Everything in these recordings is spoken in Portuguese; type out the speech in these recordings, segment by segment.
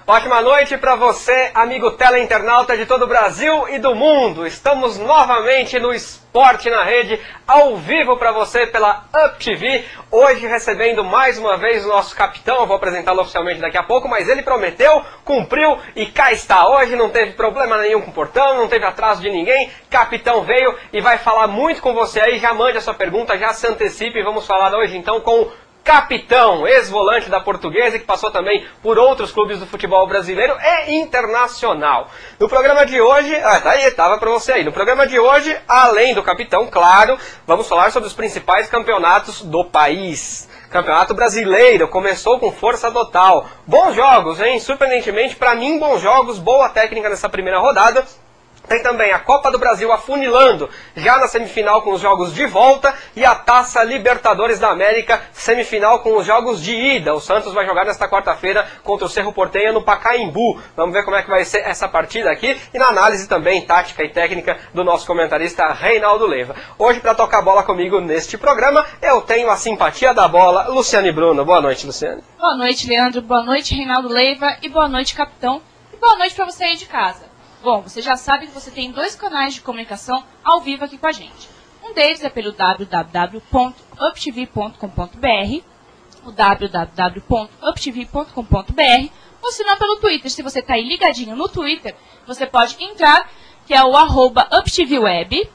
Ótima noite para você, amigo teleinternauta de todo o Brasil e do mundo. Estamos novamente no Esporte na Rede, ao vivo para você pela Up TV. Hoje recebendo mais uma vez o nosso capitão, eu vou apresentá-lo oficialmente daqui a pouco, mas ele prometeu, cumpriu e cá está. Hoje não teve problema nenhum com o portão, não teve atraso de ninguém. Capitão veio e vai falar muito com você aí. Já mande a sua pergunta, já se antecipe. Vamos falar hoje então com o capitão, ex-volante da Portuguesa, que passou também por outros clubes do futebol brasileiro e internacional. No programa de hoje, tá aí, tava para você aí. No programa de hoje, além do capitão, claro, vamos falar sobre os principais campeonatos do país. Campeonato Brasileiro começou com força total. Bons jogos, hein? Surpreendentemente, para mim, bons jogos, boa técnica nessa primeira rodada. Tem também a Copa do Brasil afunilando, já na semifinal com os jogos de volta, e a Taça Libertadores da América, semifinal com os jogos de ida. O Santos vai jogar nesta quarta-feira contra o Cerro Porteño no Pacaembu. Vamos ver como é que vai ser essa partida aqui, e na análise também tática e técnica do nosso comentarista Reinaldo Leiva. Hoje, para tocar bola comigo neste programa, eu tenho a simpatia da bola, Luciane Bruno. Boa noite, Luciane. Boa noite, Leandro. Boa noite, Reinaldo Leiva. E boa noite, capitão. E boa noite para você aí de casa. Bom, você já sabe que você tem dois canais de comunicação ao vivo aqui com a gente. Um deles é pelo www.uptv.com.br, o www.uptv.com.br, ou se não pelo Twitter. Se você está aí ligadinho no Twitter, você pode entrar, que é o @UpTVWeb,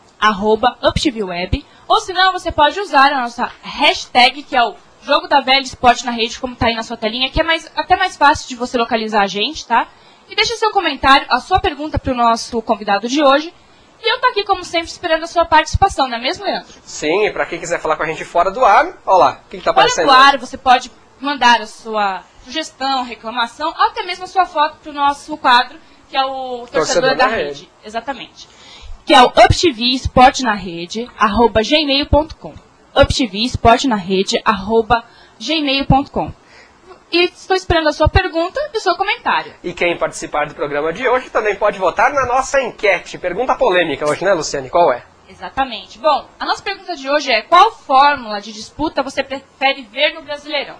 @UpTVWeb, ou se não, você pode usar a nossa hashtag, que é o Jogo da Velha Esporte na Rede, como está aí na sua telinha, que é até mais fácil de você localizar a gente, tá? E deixe seu comentário, a sua pergunta para o nosso convidado de hoje. E eu estou aqui, como sempre, esperando a sua participação, não é mesmo, Leandro? Sim, e para quem quiser falar com a gente fora do ar, olha lá, o que está aparecendo? Fora do ar, você pode mandar a sua sugestão, reclamação, ou até mesmo a sua foto para o nosso quadro, que é o Torcedor da Rede. Exatamente. Que é o UpTV Esporte na Rede, @gmail.com. UpTV Esporte na Rede, @gmail.com. E estou esperando a sua pergunta e o seu comentário. E quem participar do programa de hoje também pode votar na nossa enquete. Pergunta polêmica hoje, né, Luciane? Qual é? Exatamente. Bom, a nossa pergunta de hoje é: qual fórmula de disputa você prefere ver no Brasileirão?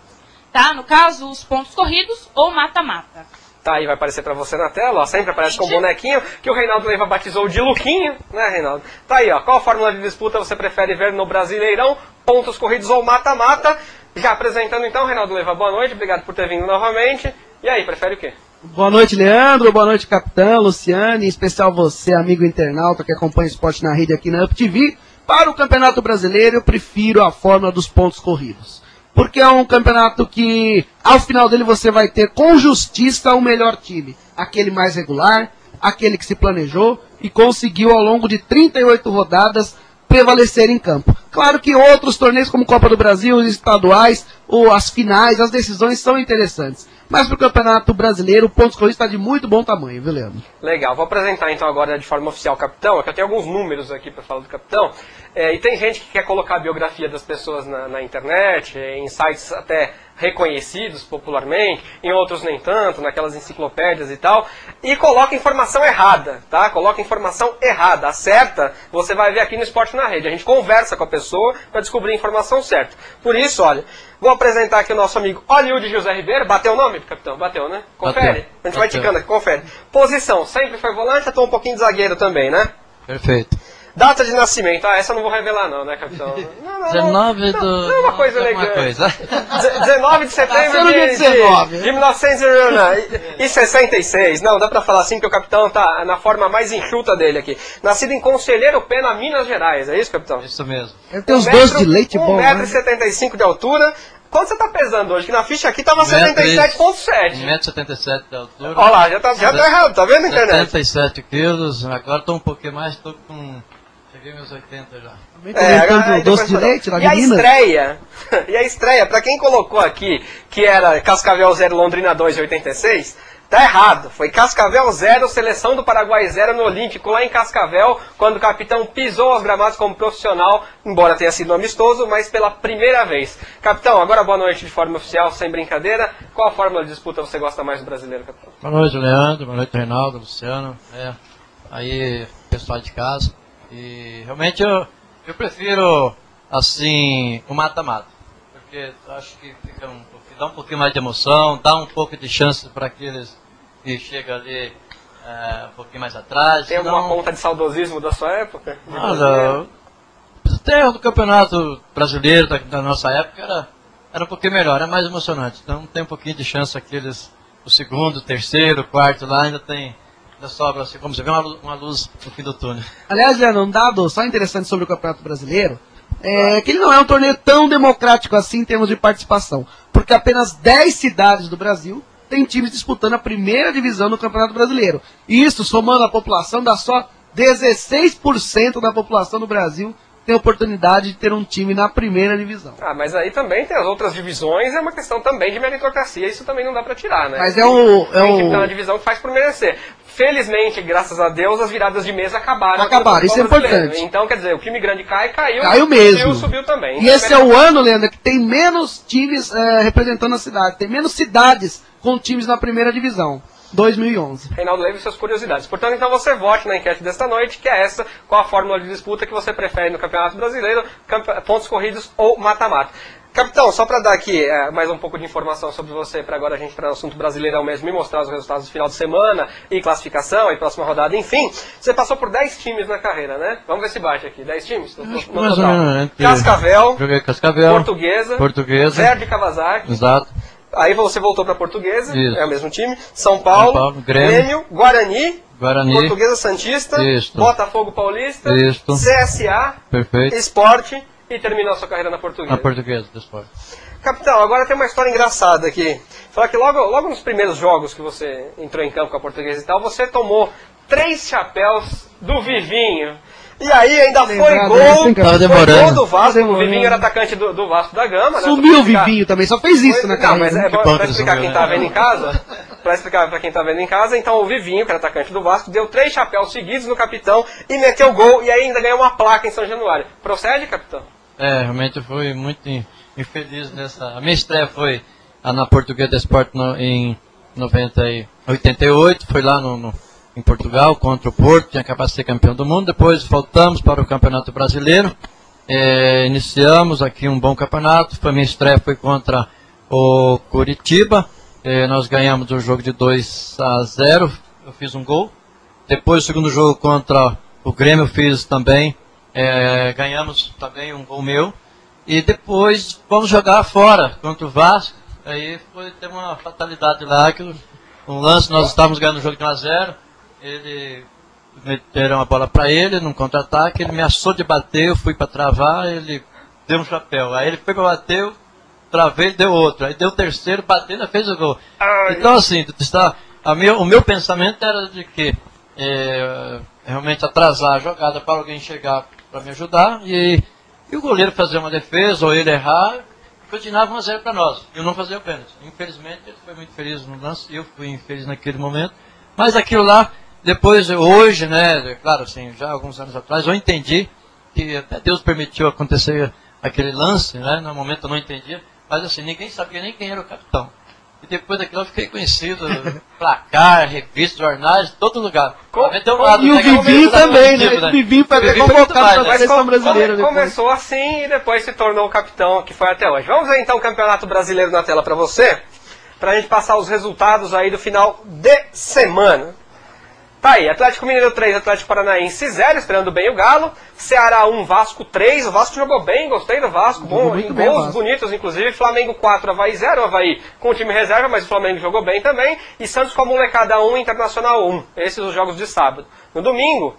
Tá? No caso, os pontos corridos ou mata-mata. Tá aí, vai aparecer pra você na tela, ó, sempre aparece com o bonequinho, que o Reinaldo Leiva batizou de Luquinho, né, Reinaldo? Tá aí, ó, qual fórmula de disputa você prefere ver no Brasileirão? Pontos corridos ou mata-mata? Já apresentando então, Reinaldo Leiva, boa noite, obrigado por ter vindo novamente. E aí, prefere o quê? Boa noite, Leandro, boa noite, capitão, Luciane, em especial você, amigo internauta que acompanha o Esporte na Rede aqui na UpTV. Para o Campeonato Brasileiro, eu prefiro a fórmula dos pontos corridos. Porque é um campeonato que, ao final dele, você vai ter com justiça o melhor time. Aquele mais regular, aquele que se planejou e conseguiu, ao longo de 38 rodadas, prevalecer em campo. Claro que outros torneios como Copa do Brasil, os estaduais, ou as finais, as decisões são interessantes. Mas para o Campeonato Brasileiro, o pontos corridos está de muito bom tamanho, viu, Leandro? Legal, vou apresentar então agora de forma oficial o capitão, que eu tenho alguns números aqui para falar do capitão. E tem gente que quer colocar a biografia das pessoas na internet, em sites até reconhecidos popularmente, em outros nem tanto, naquelas enciclopédias e tal, e coloca informação errada, tá? Coloca informação errada. A certa, você vai ver aqui no Esporte na Rede. A gente conversa com a pessoa para descobrir a informação certa. Por isso, olha, vou apresentar aqui o nosso amigo Hollywood José Ribeiro. Bateu o nome, capitão? Bateu, né? Confere. A gente vai ticando aqui, confere. Posição, sempre foi volante, atuou um pouquinho de zagueiro também, né? Perfeito. Data de nascimento, essa eu não vou revelar não, né, capitão? Não, 19 do... Não é uma coisa elegante. 19 de setembro de 1966. Não, dá pra falar assim que o capitão tá na forma mais enxuta dele aqui. Nascido em Conselheiro Pena, Minas Gerais, é isso, capitão? Isso mesmo. Ele tem uns doces de leite bom, né? 1,75 m de altura. Quanto você tá pesando hoje? Que na ficha aqui tava 77,7. 1,77 m de altura. Olha lá, já tá errado, tá vendo na internet? 77 quilos, agora tô um pouquinho mais, tô com... Cheguei meus 80 já. Doce de leite lá de Minas. E a estreia, pra quem colocou aqui, que era Cascavel 0, Londrina 2 em 86, Tá errado. Foi Cascavel 0, Seleção do Paraguai 0 no Olímpico, lá em Cascavel, quando o capitão pisou aos gramados como profissional, embora tenha sido um amistoso, mas pela primeira vez. Capitão, agora boa noite de forma oficial, sem brincadeira. Qual a fórmula de disputa você gosta mais do brasileiro, capitão? Boa noite, Leandro. Boa noite, Reinaldo, Luciano. Aí, pessoal de casa. E realmente eu prefiro, assim, o mata-mata. Porque eu acho que dá um pouquinho mais de emoção, dá um pouco de chance para aqueles que chegam ali um pouquinho mais atrás. Tem alguma conta de saudosismo da sua época? Até o campeonato brasileiro da nossa época era um pouquinho melhor, era mais emocionante. Então tem um pouquinho de chance aqueles, o segundo, terceiro, quarto lá, ainda sobra, assim, como você vê, uma luz no fim do túnel. Aliás, Leandro, um dado só interessante sobre o Campeonato Brasileiro é que ele não é um torneio tão democrático assim em termos de participação, porque apenas 10 cidades do Brasil têm times disputando a primeira divisão do Campeonato Brasileiro. E isso, somando a população, dá só 16% da população do Brasil tem oportunidade de ter um time na primeira divisão. Ah, mas aí também tem as outras divisões, é uma questão também de meritocracia, isso também não dá pra tirar, né? Mas tem que dar uma divisão que faz por merecer. Felizmente, graças a Deus, as viradas de mesa acabaram. Acabaram, isso é importante. Então, quer dizer, o time grande caiu. Caiu mesmo. Subiu também. E esse é o ano, Leandro, que tem menos times representando a cidade. Tem menos cidades com times na primeira divisão. 2011. Reinaldo Leiva e suas curiosidades. Portanto, então você vote na enquete desta noite, que é essa, qual a fórmula de disputa que você prefere no Campeonato Brasileiro, pontos corridos ou mata-mata. Capitão, só para dar aqui mais um pouco de informação sobre você, para agora a gente entrar no assunto brasileirão mesmo e mostrar os resultados do final de semana, e classificação, e próxima rodada, enfim. Você passou por 10 times na carreira, né? Vamos ver se bate aqui. 10 times? No total. Cascavel, joguei Cascavel, Portuguesa, Verde Kawasaki. Exato. Aí você voltou para Portuguesa, Isso. é o mesmo time. São Paulo, Grêmio, Guarani, Portuguesa Santista, Botafogo Paulista, CSA, perfeito. Sport e terminou a sua carreira na Portuguesa. Na Portuguesa do Sport. Capitão, agora tem uma história engraçada aqui. Falar que logo nos primeiros jogos que você entrou em campo com a Portuguesa e tal, você tomou 3 chapéus do Vivinho. E aí ainda foi gol do Vasco. O Vivinho era atacante do Vasco da Gama. Sumiu, né? O Vivinho também, só fez isso na carreira. Mas pra explicar quem tá vendo em casa, então o Vivinho, que era atacante do Vasco, deu 3 chapéus seguidos no capitão e meteu gol e ainda ganhou uma placa em São Januário. Procede, capitão? Realmente foi muito infeliz nessa... A minha estreia foi na Portuguesa Sport em 88, foi lá em Portugal, contra o Porto, tinha acabado de ser campeão do mundo. Depois voltamos para o Campeonato Brasileiro, iniciamos aqui um bom campeonato. A minha estreia foi contra o Curitiba, nós ganhamos o jogo de 2-0, eu fiz um gol. Depois o segundo jogo contra o Grêmio eu fiz também, ganhamos também um gol meu. E depois vamos jogar fora contra o Vasco, aí teve uma fatalidade lá, que um lance, nós estávamos ganhando o jogo de 1-0, ele meteram a bola para ele num contra-ataque, ele me ameaçou de bater, eu fui para travar, ele deu um chapéu. Aí ele foi para bater, eu travei, deu outro. Aí deu o terceiro, bateu, ainda fez o gol. Então assim, o meu pensamento era de que realmente atrasar a jogada para alguém chegar para me ajudar e o goleiro fazer uma defesa ou ele errar, continuava 1-0 para nós. Eu não fazia o pênalti. Infelizmente ele foi muito feliz no lance, eu fui infeliz naquele momento. Mas aquilo lá, depois, hoje, né, claro, assim, já alguns anos atrás, eu entendi que até Deus permitiu acontecer aquele lance, né, no momento eu não entendia, mas assim, ninguém sabia nem quem era o capitão. E depois daquilo eu fiquei conhecido, placar, revistas, jornais, todo lugar. E o Vivinho também, né? O Vivinho foi até convocado para a seleção brasileira. Começou assim e depois se tornou o capitão que foi até hoje. Vamos ver então o Campeonato Brasileiro na tela para você, para a gente passar os resultados aí do final de semana. Tá aí, Atlético Mineiro 3, Atlético Paranaense 0, estreando bem o Galo. Ceará 1, Vasco 3, o Vasco jogou bem, gostei do Vasco, gols bonitos inclusive. Flamengo 4, Avaí 0, Avaí com o time reserva, mas o Flamengo jogou bem também. E Santos com a molecada 1, Internacional 1, esses os jogos de sábado. No domingo,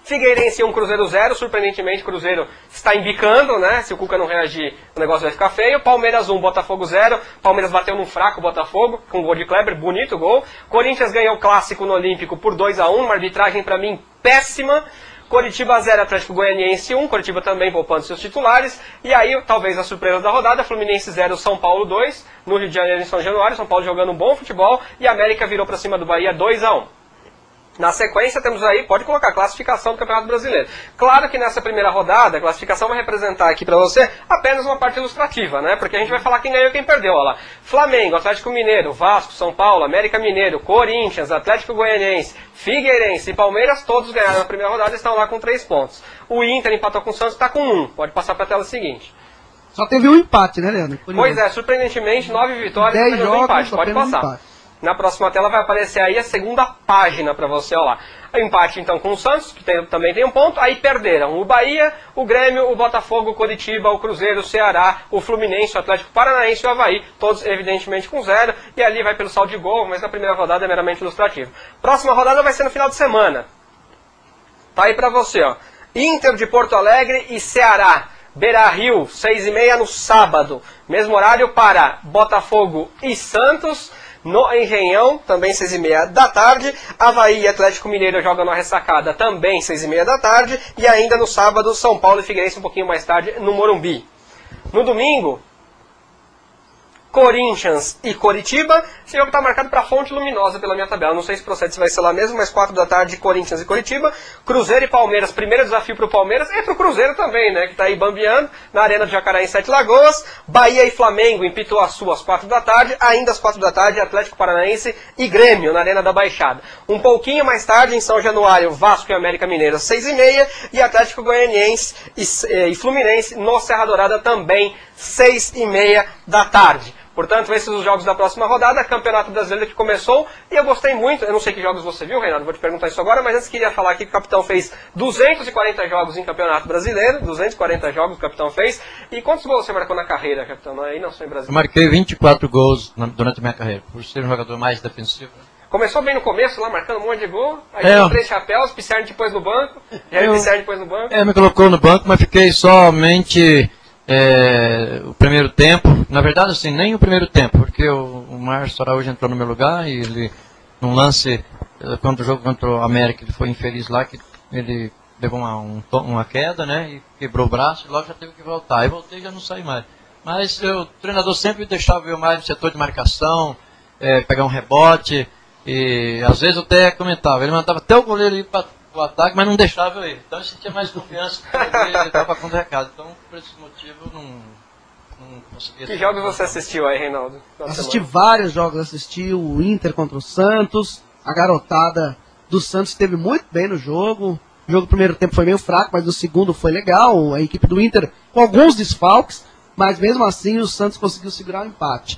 Figueirense 1, Cruzeiro 0, surpreendentemente o Cruzeiro está embicando, né? Se o Cuca não reagir, o negócio vai ficar feio. Palmeiras 1, Botafogo 0, Palmeiras bateu num fraco Botafogo, com gol de Kleber, bonito gol. Corinthians ganhou o clássico no Olímpico por 2-1, uma arbitragem para mim péssima. Coritiba 0, Atlético Goianiense 1, Coritiba também poupando seus titulares. E aí, talvez a surpresa da rodada, Fluminense 0, São Paulo 2, no Rio de Janeiro em São Januário, São Paulo jogando um bom futebol, e a América virou para cima do Bahia 2-1. Na sequência temos aí, pode colocar, a classificação do Campeonato Brasileiro. Claro que nessa primeira rodada, a classificação vai representar aqui para você apenas uma parte ilustrativa, né? Porque a gente vai falar quem ganhou e quem perdeu, ó lá. Flamengo, Atlético Mineiro, Vasco, São Paulo, América Mineiro, Corinthians, Atlético Goianiense, Figueirense e Palmeiras, todos ganharam na primeira rodada e estão lá com 3 pontos. O Inter empatou com o Santos, está com 1. Pode passar para a tela seguinte. Só teve um empate, né, Leandro? Pois é, surpreendentemente, 9 vitórias e 10 jogos, um empate. Pode passar. Empate. Na próxima tela vai aparecer aí a segunda página para você, ó lá. O empate então com o Santos, que também tem um ponto. Aí perderam o Bahia, o Grêmio, o Botafogo, o Coritiba, o Cruzeiro, o Ceará, o Fluminense, o Atlético Paranaense e o Avaí. Todos evidentemente com 0. E ali vai pelo saldo de gol, mas na primeira rodada é meramente ilustrativo. Próxima rodada vai ser no final de semana. Tá aí para você, ó. Inter de Porto Alegre e Ceará. Beira-Rio, 6h30 no sábado. Mesmo horário para Botafogo e Santos. No Engenhão, também 6h30 da tarde. Avaí e Atlético Mineiro jogam na ressacada, também 6h30 da tarde. E ainda no sábado, São Paulo e Figueirense um pouquinho mais tarde no Morumbi. No domingo, Corinthians e Coritiba. Esse jogo está marcado para Fonte Luminosa pela minha tabela. Não sei se procede se vai ser lá mesmo, mas 4 da tarde, Corinthians e Coritiba. Cruzeiro e Palmeiras, primeiro desafio para o Palmeiras e para o Cruzeiro também, né? Que está aí bambeando na Arena de Jacaré em Sete Lagoas. Bahia e Flamengo em Pituaçu às 4 da tarde. Ainda às 4 da tarde, Atlético Paranaense e Grêmio na Arena da Baixada. Um pouquinho mais tarde, em São Januário, Vasco e América Mineiro às 6h30. E Atlético Goianiense e Fluminense no Serra Dourada também 6h30 da tarde. Portanto, esses são os jogos da próxima rodada, Campeonato Brasileiro que começou, e eu gostei muito, eu não sei que jogos você viu, Reinaldo, vou te perguntar isso agora, mas antes queria falar aqui que o capitão fez 240 jogos em Campeonato Brasileiro, 240 jogos o capitão fez, e quantos gols você marcou na carreira, capitão? Aí não sou em Brasil. Eu marquei 24 gols durante a minha carreira, por ser um jogador mais defensivo. Começou bem no começo, lá marcando um monte de gol, aí deu 3 chapéus, Pisserni depois no banco, Pisserni depois no banco. Me colocou no banco, mas fiquei somente... o primeiro tempo, na verdade assim, nem o primeiro tempo, porque o Márcio Araújo entrou no meu lugar e ele, num lance contra o jogo contra o América, ele foi infeliz lá, que ele levou uma queda, né, e quebrou o braço e logo já teve que voltar. Aí voltei e já não saí mais. Mas o treinador sempre deixava eu mais no setor de marcação, pegar um rebote, e às vezes eu até comentava, ele mandava até o goleiro ir para o ataque, mas não deixava eu ir. Então eu sentia mais confiança porque ele estava contra o recado. Então, por esse motivo, eu não conseguia... Que jogos você assistiu aí, Reinaldo? Assisti vários jogos, assisti o Inter contra o Santos, a garotada do Santos esteve muito bem no jogo. O jogo do primeiro tempo foi meio fraco, mas o segundo foi legal. A equipe do Inter com alguns desfalques, mas mesmo assim o Santos conseguiu segurar o empate.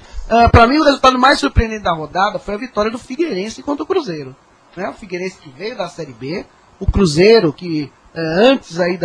Para mim, o resultado mais surpreendente da rodada foi a vitória do Figueirense contra o Cruzeiro. Né? O Figueirense que veio da Série B, o Cruzeiro, que antes aí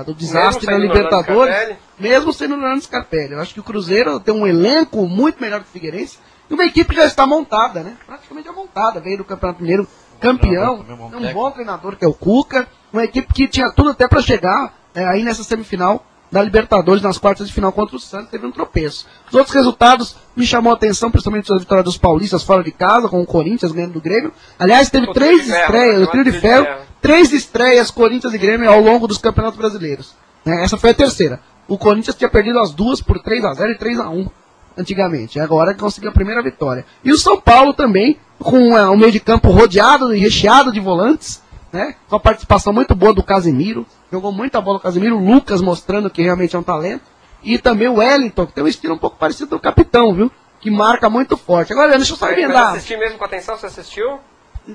do desastre na Libertadores, mesmo sendo o Orlando Scarpelli, eu acho que o Cruzeiro tem um elenco muito melhor que o Figueirense, e uma equipe que já está montada, né? Praticamente já montada, veio do Campeonato Mineiro campeão, um bom treinador que é o Cuca, uma equipe que tinha tudo até para chegar aí nessa semifinal da Libertadores, nas quartas de final contra o Santos, teve um tropeço. Os outros resultados me chamou a atenção, principalmente a vitória dos paulistas fora de casa, com o Corinthians ganhando do Grêmio. Aliás, teve 3 estreias, o trio de ferro, 3 estreias Corinthians e Grêmio ao longo dos campeonatos brasileiros. Essa foi a terceira. O Corinthians tinha perdido as duas por 3-0 e 3-1 antigamente. Agora conseguiu a primeira vitória. E o São Paulo também, com um meio de campo rodeado e recheado de volantes, né? Com a participação muito boa do Casemiro. Jogou muita bola o Casemiro, o Lucas mostrando que realmente é um talento. E também o Wellington, que tem um estilo um pouco parecido do capitão, viu? Que marca muito forte. Agora, deixa eu só emendar. Você assistiu mesmo com atenção? Você assistiu?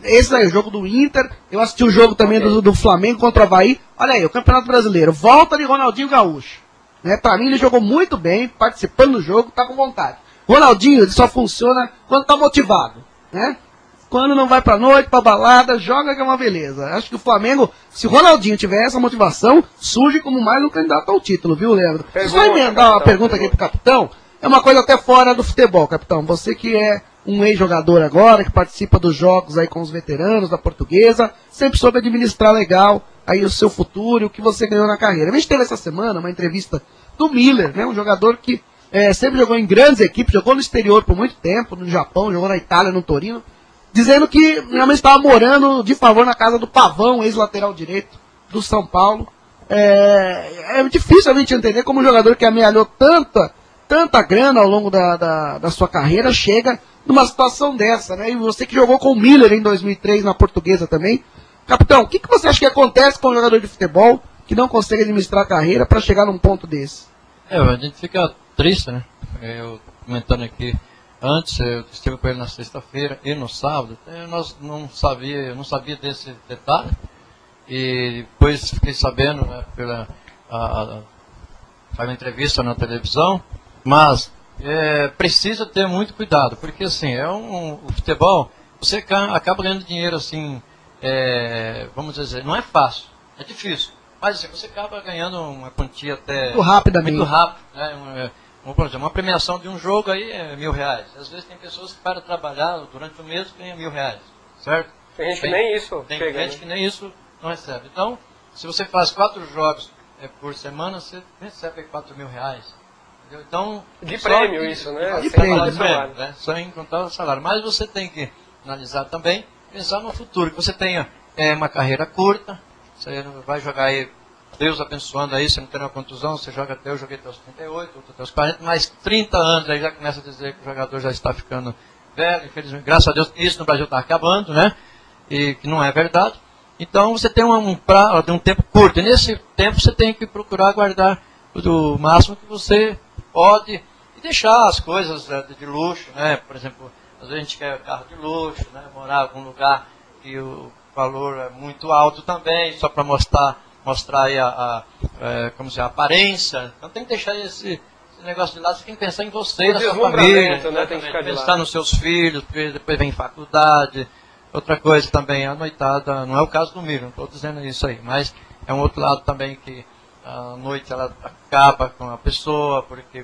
Esse daí, o jogo do Inter. Eu assisti o jogo também do Flamengo contra o Avaí. Olha aí, o Campeonato Brasileiro. Volta de Ronaldinho Gaúcho. Né? Pra mim, ele jogou muito bem, participando do jogo, tá com vontade. Ronaldinho, ele só funciona quando tá motivado, né? Quando não vai pra noite, pra balada, joga que é uma beleza. Acho que o Flamengo, se o Ronaldinho tiver essa motivação, surge como mais um candidato ao título, viu, Leandro? Você vai emendar uma pergunta aqui pro capitão? É uma coisa até fora do futebol, capitão. Você que é um ex-jogador agora, que participa dos jogos aí com os veteranos da Portuguesa, sempre soube administrar legal aí o seu futuro e o que você ganhou na carreira. A gente teve essa semana uma entrevista do Miller, né, um jogador que sempre jogou em grandes equipes, jogou no exterior por muito tempo, no Japão, jogou na Itália, no Torino, dizendo que realmente estava morando de favor na casa do Pavão, ex-lateral direito do São Paulo. É difícil a gente entender como um jogador que amealhou tanta grana ao longo da sua carreira chega numa situação dessa, né? E você que jogou com o Miller em 2003 na Portuguesa também. Capitão, o que você acha que acontece com um jogador de futebol que não consegue administrar a carreira para chegar num ponto desse? A gente fica triste, né? Eu comentando aqui, antes eu estive com ele na sexta-feira e no sábado, eu não sabia desse detalhe, e depois fiquei sabendo, né, pela uma entrevista na televisão, mas precisa ter muito cuidado, porque assim, o futebol, você acaba ganhando dinheiro assim, vamos dizer, não é fácil, é difícil, mas assim, você acaba ganhando uma quantia até muito rapidamente. Muito rápido, né? Por exemplo, uma premiação de um jogo aí é R$1.000. Às vezes tem pessoas que para trabalhar durante o mês ganham R$1.000, certo? Tem gente que nem isso Tem chega, gente né? que nem isso não recebe. Então, se você faz 4 jogos por semana, você recebe R$4.000. Então, de prêmio isso, né? De Sem prêmio, falar de salário. né? Só em contar o salário. Mas você tem que analisar também, pensar no futuro, que você tenha uma carreira curta, você vai jogar aí, Deus abençoando aí, você não tem uma contusão, você joga até, eu joguei até os 38, outro até os 40, mais 30 anos, aí já começa a dizer que o jogador já está ficando velho, infelizmente, graças a Deus, isso no Brasil está acabando, né? E que não é verdade. Então você tem um tempo curto, e nesse tempo você tem que procurar guardar o máximo que você pode e deixar as coisas de luxo, né? Por exemplo, às vezes a gente quer carro de luxo, né? Morar em algum lugar que o valor é muito alto também, só para mostrar aí a aparência. Então tem que deixar esse negócio de lado, você tem que pensar em você, na sua família, né? Tem que ficar de pensar lado. nos seus filhos, porque depois vem faculdade. Outra coisa também, a noitada, não é o caso do Miriam, não estou dizendo isso aí, mas é um outro lado também que a noite ela acaba com a pessoa, porque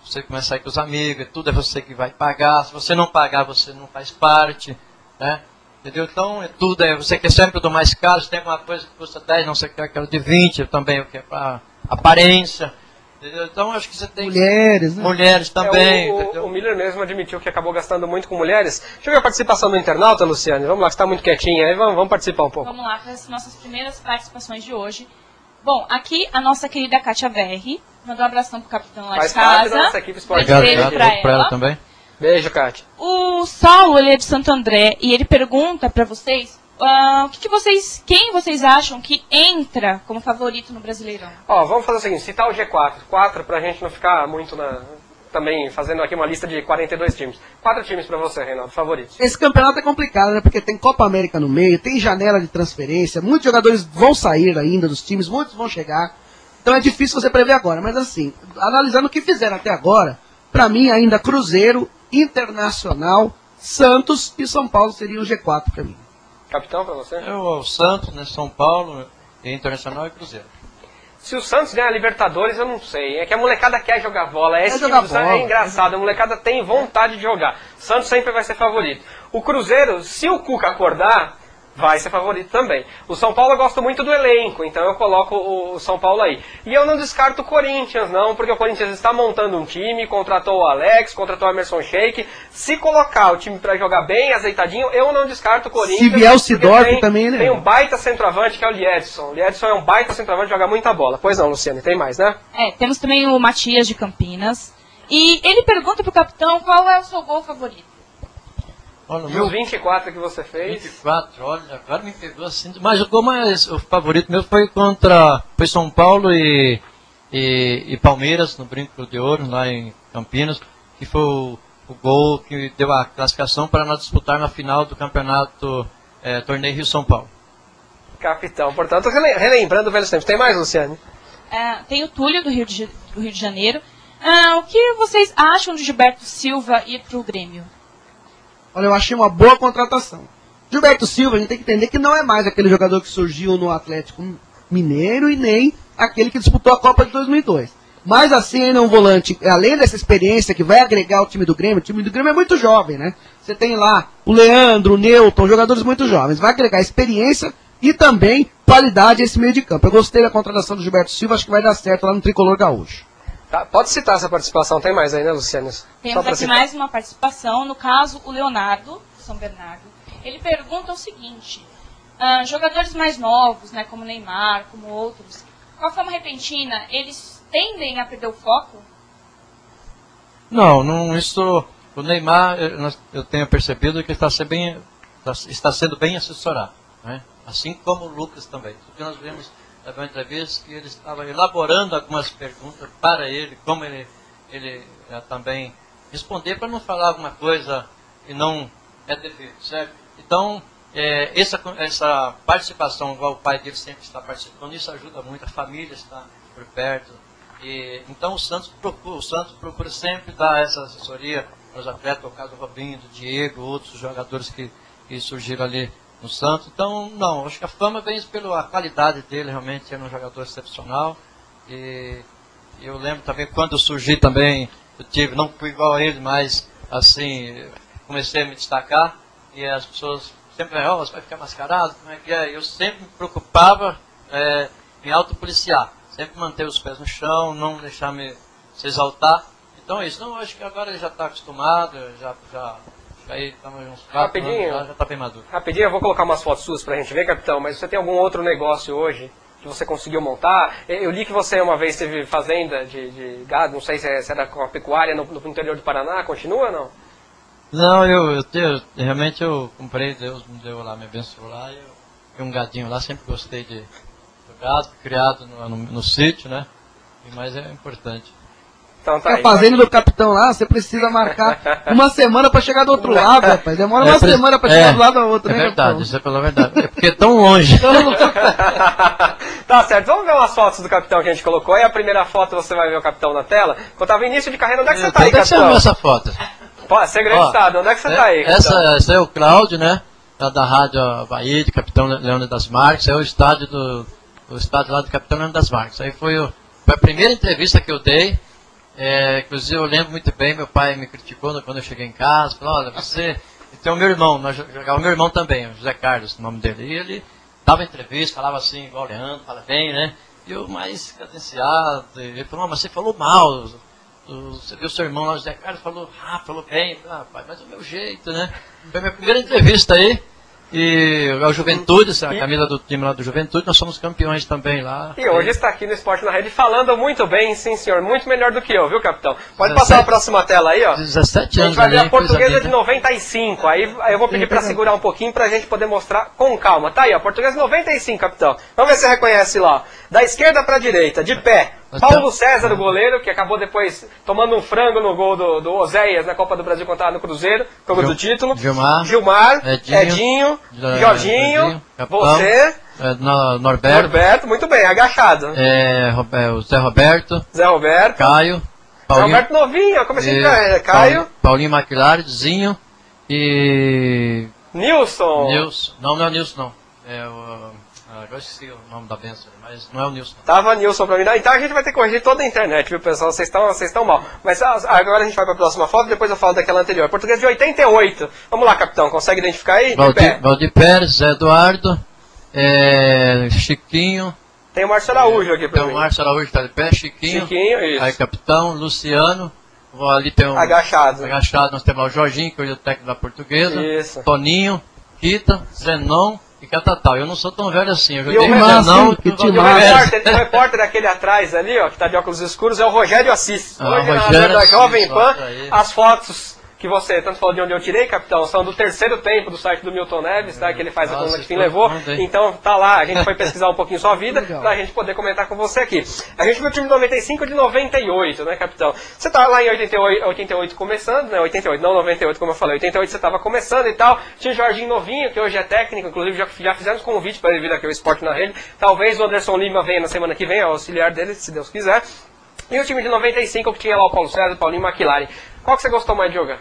você começa a ir com os amigos, tudo é você que vai pagar, se você não pagar, você não faz parte, né? Entendeu? Então, você quer sempre do mais caro, se tem alguma coisa que custa 10, não você quer aquela de 20, também o que é para aparência. Entendeu? Então, acho que você tem... Mulheres, né? Mulheres também. O Miller mesmo admitiu que acabou gastando muito com mulheres. Deixa eu ver a participação do internauta, Luciane. Vamos lá, que você está muito quietinha aí, vamos participar um pouco. Vamos lá para as nossas primeiras participações de hoje. Bom, aqui a nossa querida Kátia Verri mandou um abração pro capitão lá Faz de casa. parte da nossa equipe esportiva. Beijo pra ela também. Beijo, Kátia. O Saulo, ele é de Santo André e ele pergunta para vocês quem vocês acham que entra como favorito no Brasileirão? Vamos fazer o seguinte, citar o G4. 4 pra gente não ficar muito também fazendo aqui uma lista de 42 times. 4 times pra você, Reinaldo, favoritos. Esse campeonato é complicado, né? Porque tem Copa América no meio, tem janela de transferência, muitos jogadores vão sair ainda dos times, muitos vão chegar. Então é difícil você prever agora. Mas assim, analisando o que fizeram até agora, pra mim ainda Cruzeiro, Internacional, Santos e São Paulo seriam o G4 pra mim. Capitão, pra você? O Santos, né, São Paulo, Internacional e Cruzeiro. Se o Santos ganhar a Libertadores, eu não sei. É que a molecada quer jogar bola. Esse time jogar do Santos bola. é engraçado. A molecada tem vontade de jogar. Santos sempre vai ser favorito. O Cruzeiro, se o Cuca acordar, vai ser favorito também. O São Paulo eu gosto muito do elenco, então eu coloco o São Paulo aí. E eu não descarto o Corinthians, não, porque o Corinthians está montando um time, contratou o Alex, contratou o Emerson Sheik. Se colocar o time para jogar bem, azeitadinho, eu não descarto o Corinthians. Se vier o Sidorf também, né? Tem um baita centroavante que é o Liedson. O Liedson é um baita centroavante, joga muita bola. Pois não, Luciane, tem mais, né? Temos também o Matias de Campinas. E ele pergunta pro capitão qual é o seu gol favorito. Olha, E os 24 que você fez? 24, olha, agora me pegou assim. Mas o favorito meu foi São Paulo e Palmeiras, no Brinco de Ouro, lá em Campinas, que foi o gol que deu a classificação para nós disputar na final do campeonato Torneio Rio-São Paulo. Capitão, portanto, relembrando velhos tempos. Tem mais, Luciane? Tem o Túlio, do Rio de Janeiro. O que vocês acham de Gilberto Silva ir pro Grêmio? Olha, eu achei uma boa contratação. Gilberto Silva, a gente tem que entender que não é mais aquele jogador que surgiu no Atlético Mineiro e nem aquele que disputou a Copa de 2002. Mas assim, ainda um volante, além dessa experiência que vai agregar o time do Grêmio é muito jovem, né? Você tem lá o Leandro, o Newton, jogadores muito jovens. Vai agregar experiência e também qualidade a esse meio de campo. Eu gostei da contratação do Gilberto Silva, acho que vai dar certo lá no Tricolor Gaúcho. Tá, pode citar essa participação, tem mais aí, né, Luciano? Temos aqui mais uma participação, no caso, o Leonardo, de São Bernardo. Ele pergunta o seguinte: jogadores mais novos, né, como Neymar, como outros, com a fama repentina, eles tendem a perder o foco? Não, isso... O Neymar, eu tenho percebido que está sendo bem assessorado, né? Assim como o Lucas também. Porque nós vimos uma entrevista que ele estava elaborando algumas perguntas para ele, como ele também responder para não falar alguma coisa e não é devido, certo? Então, essa participação, igual o pai dele sempre está participando, isso ajuda muito, a família está por perto. Então o Santos procura sempre dar essa assessoria aos atletas, o caso do Robinho, do Diego, outros jogadores que surgiram ali no Santos. Então, não, acho que a fama vem pela qualidade dele, realmente é um jogador excepcional. E eu lembro também quando eu surgi também, não fui igual a ele, mas assim, comecei a me destacar e as pessoas sempre falavam, você vai ficar mascarado, como é que é? Eu sempre me preocupava em autopoliciar, sempre manter os pés no chão, não deixar me se exaltar. Então é isso. Não, acho que agora ele já está acostumado, aí estamos uns 4 anos, já está bem maduro. Rapidinho, eu vou colocar umas fotos suas pra gente ver, capitão, mas você tem algum outro negócio hoje que você conseguiu montar? Eu li que você uma vez teve fazenda de gado, não sei se era com a pecuária no interior do Paraná, continua ou não? Não, realmente eu comprei, Deus me deu lá, me abençoou lá, eu tenho um gadinho lá, sempre gostei de gado, criado no sítio, né? Mas é importante. Então tá a fazenda do capitão lá, você precisa marcar uma semana para chegar do outro lado, rapaz. Demora uma semana para chegar do lado da outra, né, verdade, capitão? Isso é pela verdade. É porque é tão longe. Tá certo, vamos ver umas fotos do capitão que a gente colocou. Aí a primeira foto você vai ver o capitão na tela. Quando tava início de carreira, onde é que você tá aí, capitão? Onde é que você essa foto? Pô, segredo de estado, onde é que você tá aí, capitão? Essa é o Cláudio, né? Da Rádio Bahia, de Capitão Leandro das Marques. É o estádio lá do Capitão Leandro das Marques. Aí foi a primeira entrevista que eu dei. Inclusive eu lembro muito bem, meu pai me criticou quando eu cheguei em casa, falou, olha, você... E tem o meu irmão, nós jogávamos o meu irmão também, o José Carlos, o nome dele. E ele dava entrevista, falava assim, igual o Leandro, fala bem, né? E eu mais cadenciado, ele falou, mas você falou mal, você viu o seu irmão lá, o José Carlos, falou bem, pai, mas é o meu jeito, né? Foi a minha primeira entrevista aí. E a Juventude, a camisa do time lá do Juventude, nós somos campeões também lá. E hoje está aqui no Esporte na Rede falando muito bem, sim senhor, muito melhor do que eu, viu, capitão? Pode passar a próxima tela aí, ó. 17 anos. A gente vai ver a Portuguesa de 95, aí eu vou pedir para segurar um pouquinho pra gente poder mostrar com calma. Tá aí, ó, Portuguesa 95, capitão. Vamos ver se você reconhece lá. Da esquerda pra direita, de pé. Paulo César, o goleiro, que acabou depois tomando um frango no gol do Oséias na Copa do Brasil contra no Cruzeiro, jogo do título. Gilmar, Edinho, Jorginho, Capitão, você, Norberto, muito bem, agachado. O Zé Roberto, Caio, Paulinho, Roberto novinho, comecei de carreira, Caio, Paulinho Maquilari, Zinho e... Nilson. Não é o Nilson, não. Agora esqueci o nome da benção, mas não é o Nilson. Tava Nilson pra mim. Então a gente vai ter que corrigir toda a internet, viu, pessoal? Vocês estão mal. Mas agora a gente vai pra próxima foto, depois eu falo daquela anterior. Português de 88. Vamos lá, capitão. Consegue identificar aí? Valdir Pérez, Zé Eduardo, Chiquinho. Tem o Márcio Araújo aqui pra mim. Tem o Márcio Araújo que tá de pé, Chiquinho, isso. Aí capitão, Luciano. Ali tem um agachado. Nós temos o Jorginho, que hoje é o técnico da Portuguesa. Isso. Toninho, Kita, Zenon e Catatal. Eu não sou tão velho assim. Eu joguei o repórter aquele atrás ali, ó, que tá de óculos escuros, é o Rogério Assis. Hoje, na da Jovem Pan, as fotos que você tanto falou de onde eu tirei, capitão, são do terceiro tempo do site do Milton Neves, tá? Que ele faz a coluna que fim levou. Então tá lá, a gente foi pesquisar um pouquinho sua vida pra gente poder comentar com você aqui. A gente viu o time de 95 de 98, né, capitão? Você tá lá em 88 começando, né? 88, não 98, como eu falei. 88 você tava começando e tal. Tinha o Jorginho Novinho, que hoje é técnico, inclusive já fizemos convite para ele vir aqui ao Esporte na Rede. Talvez o Anderson Lima venha na semana que vem, é o auxiliar dele, se Deus quiser. E o time de 95 que tinha lá o Paulo César, o Paulinho Maquilari. Qual que você gostou mais de jogar?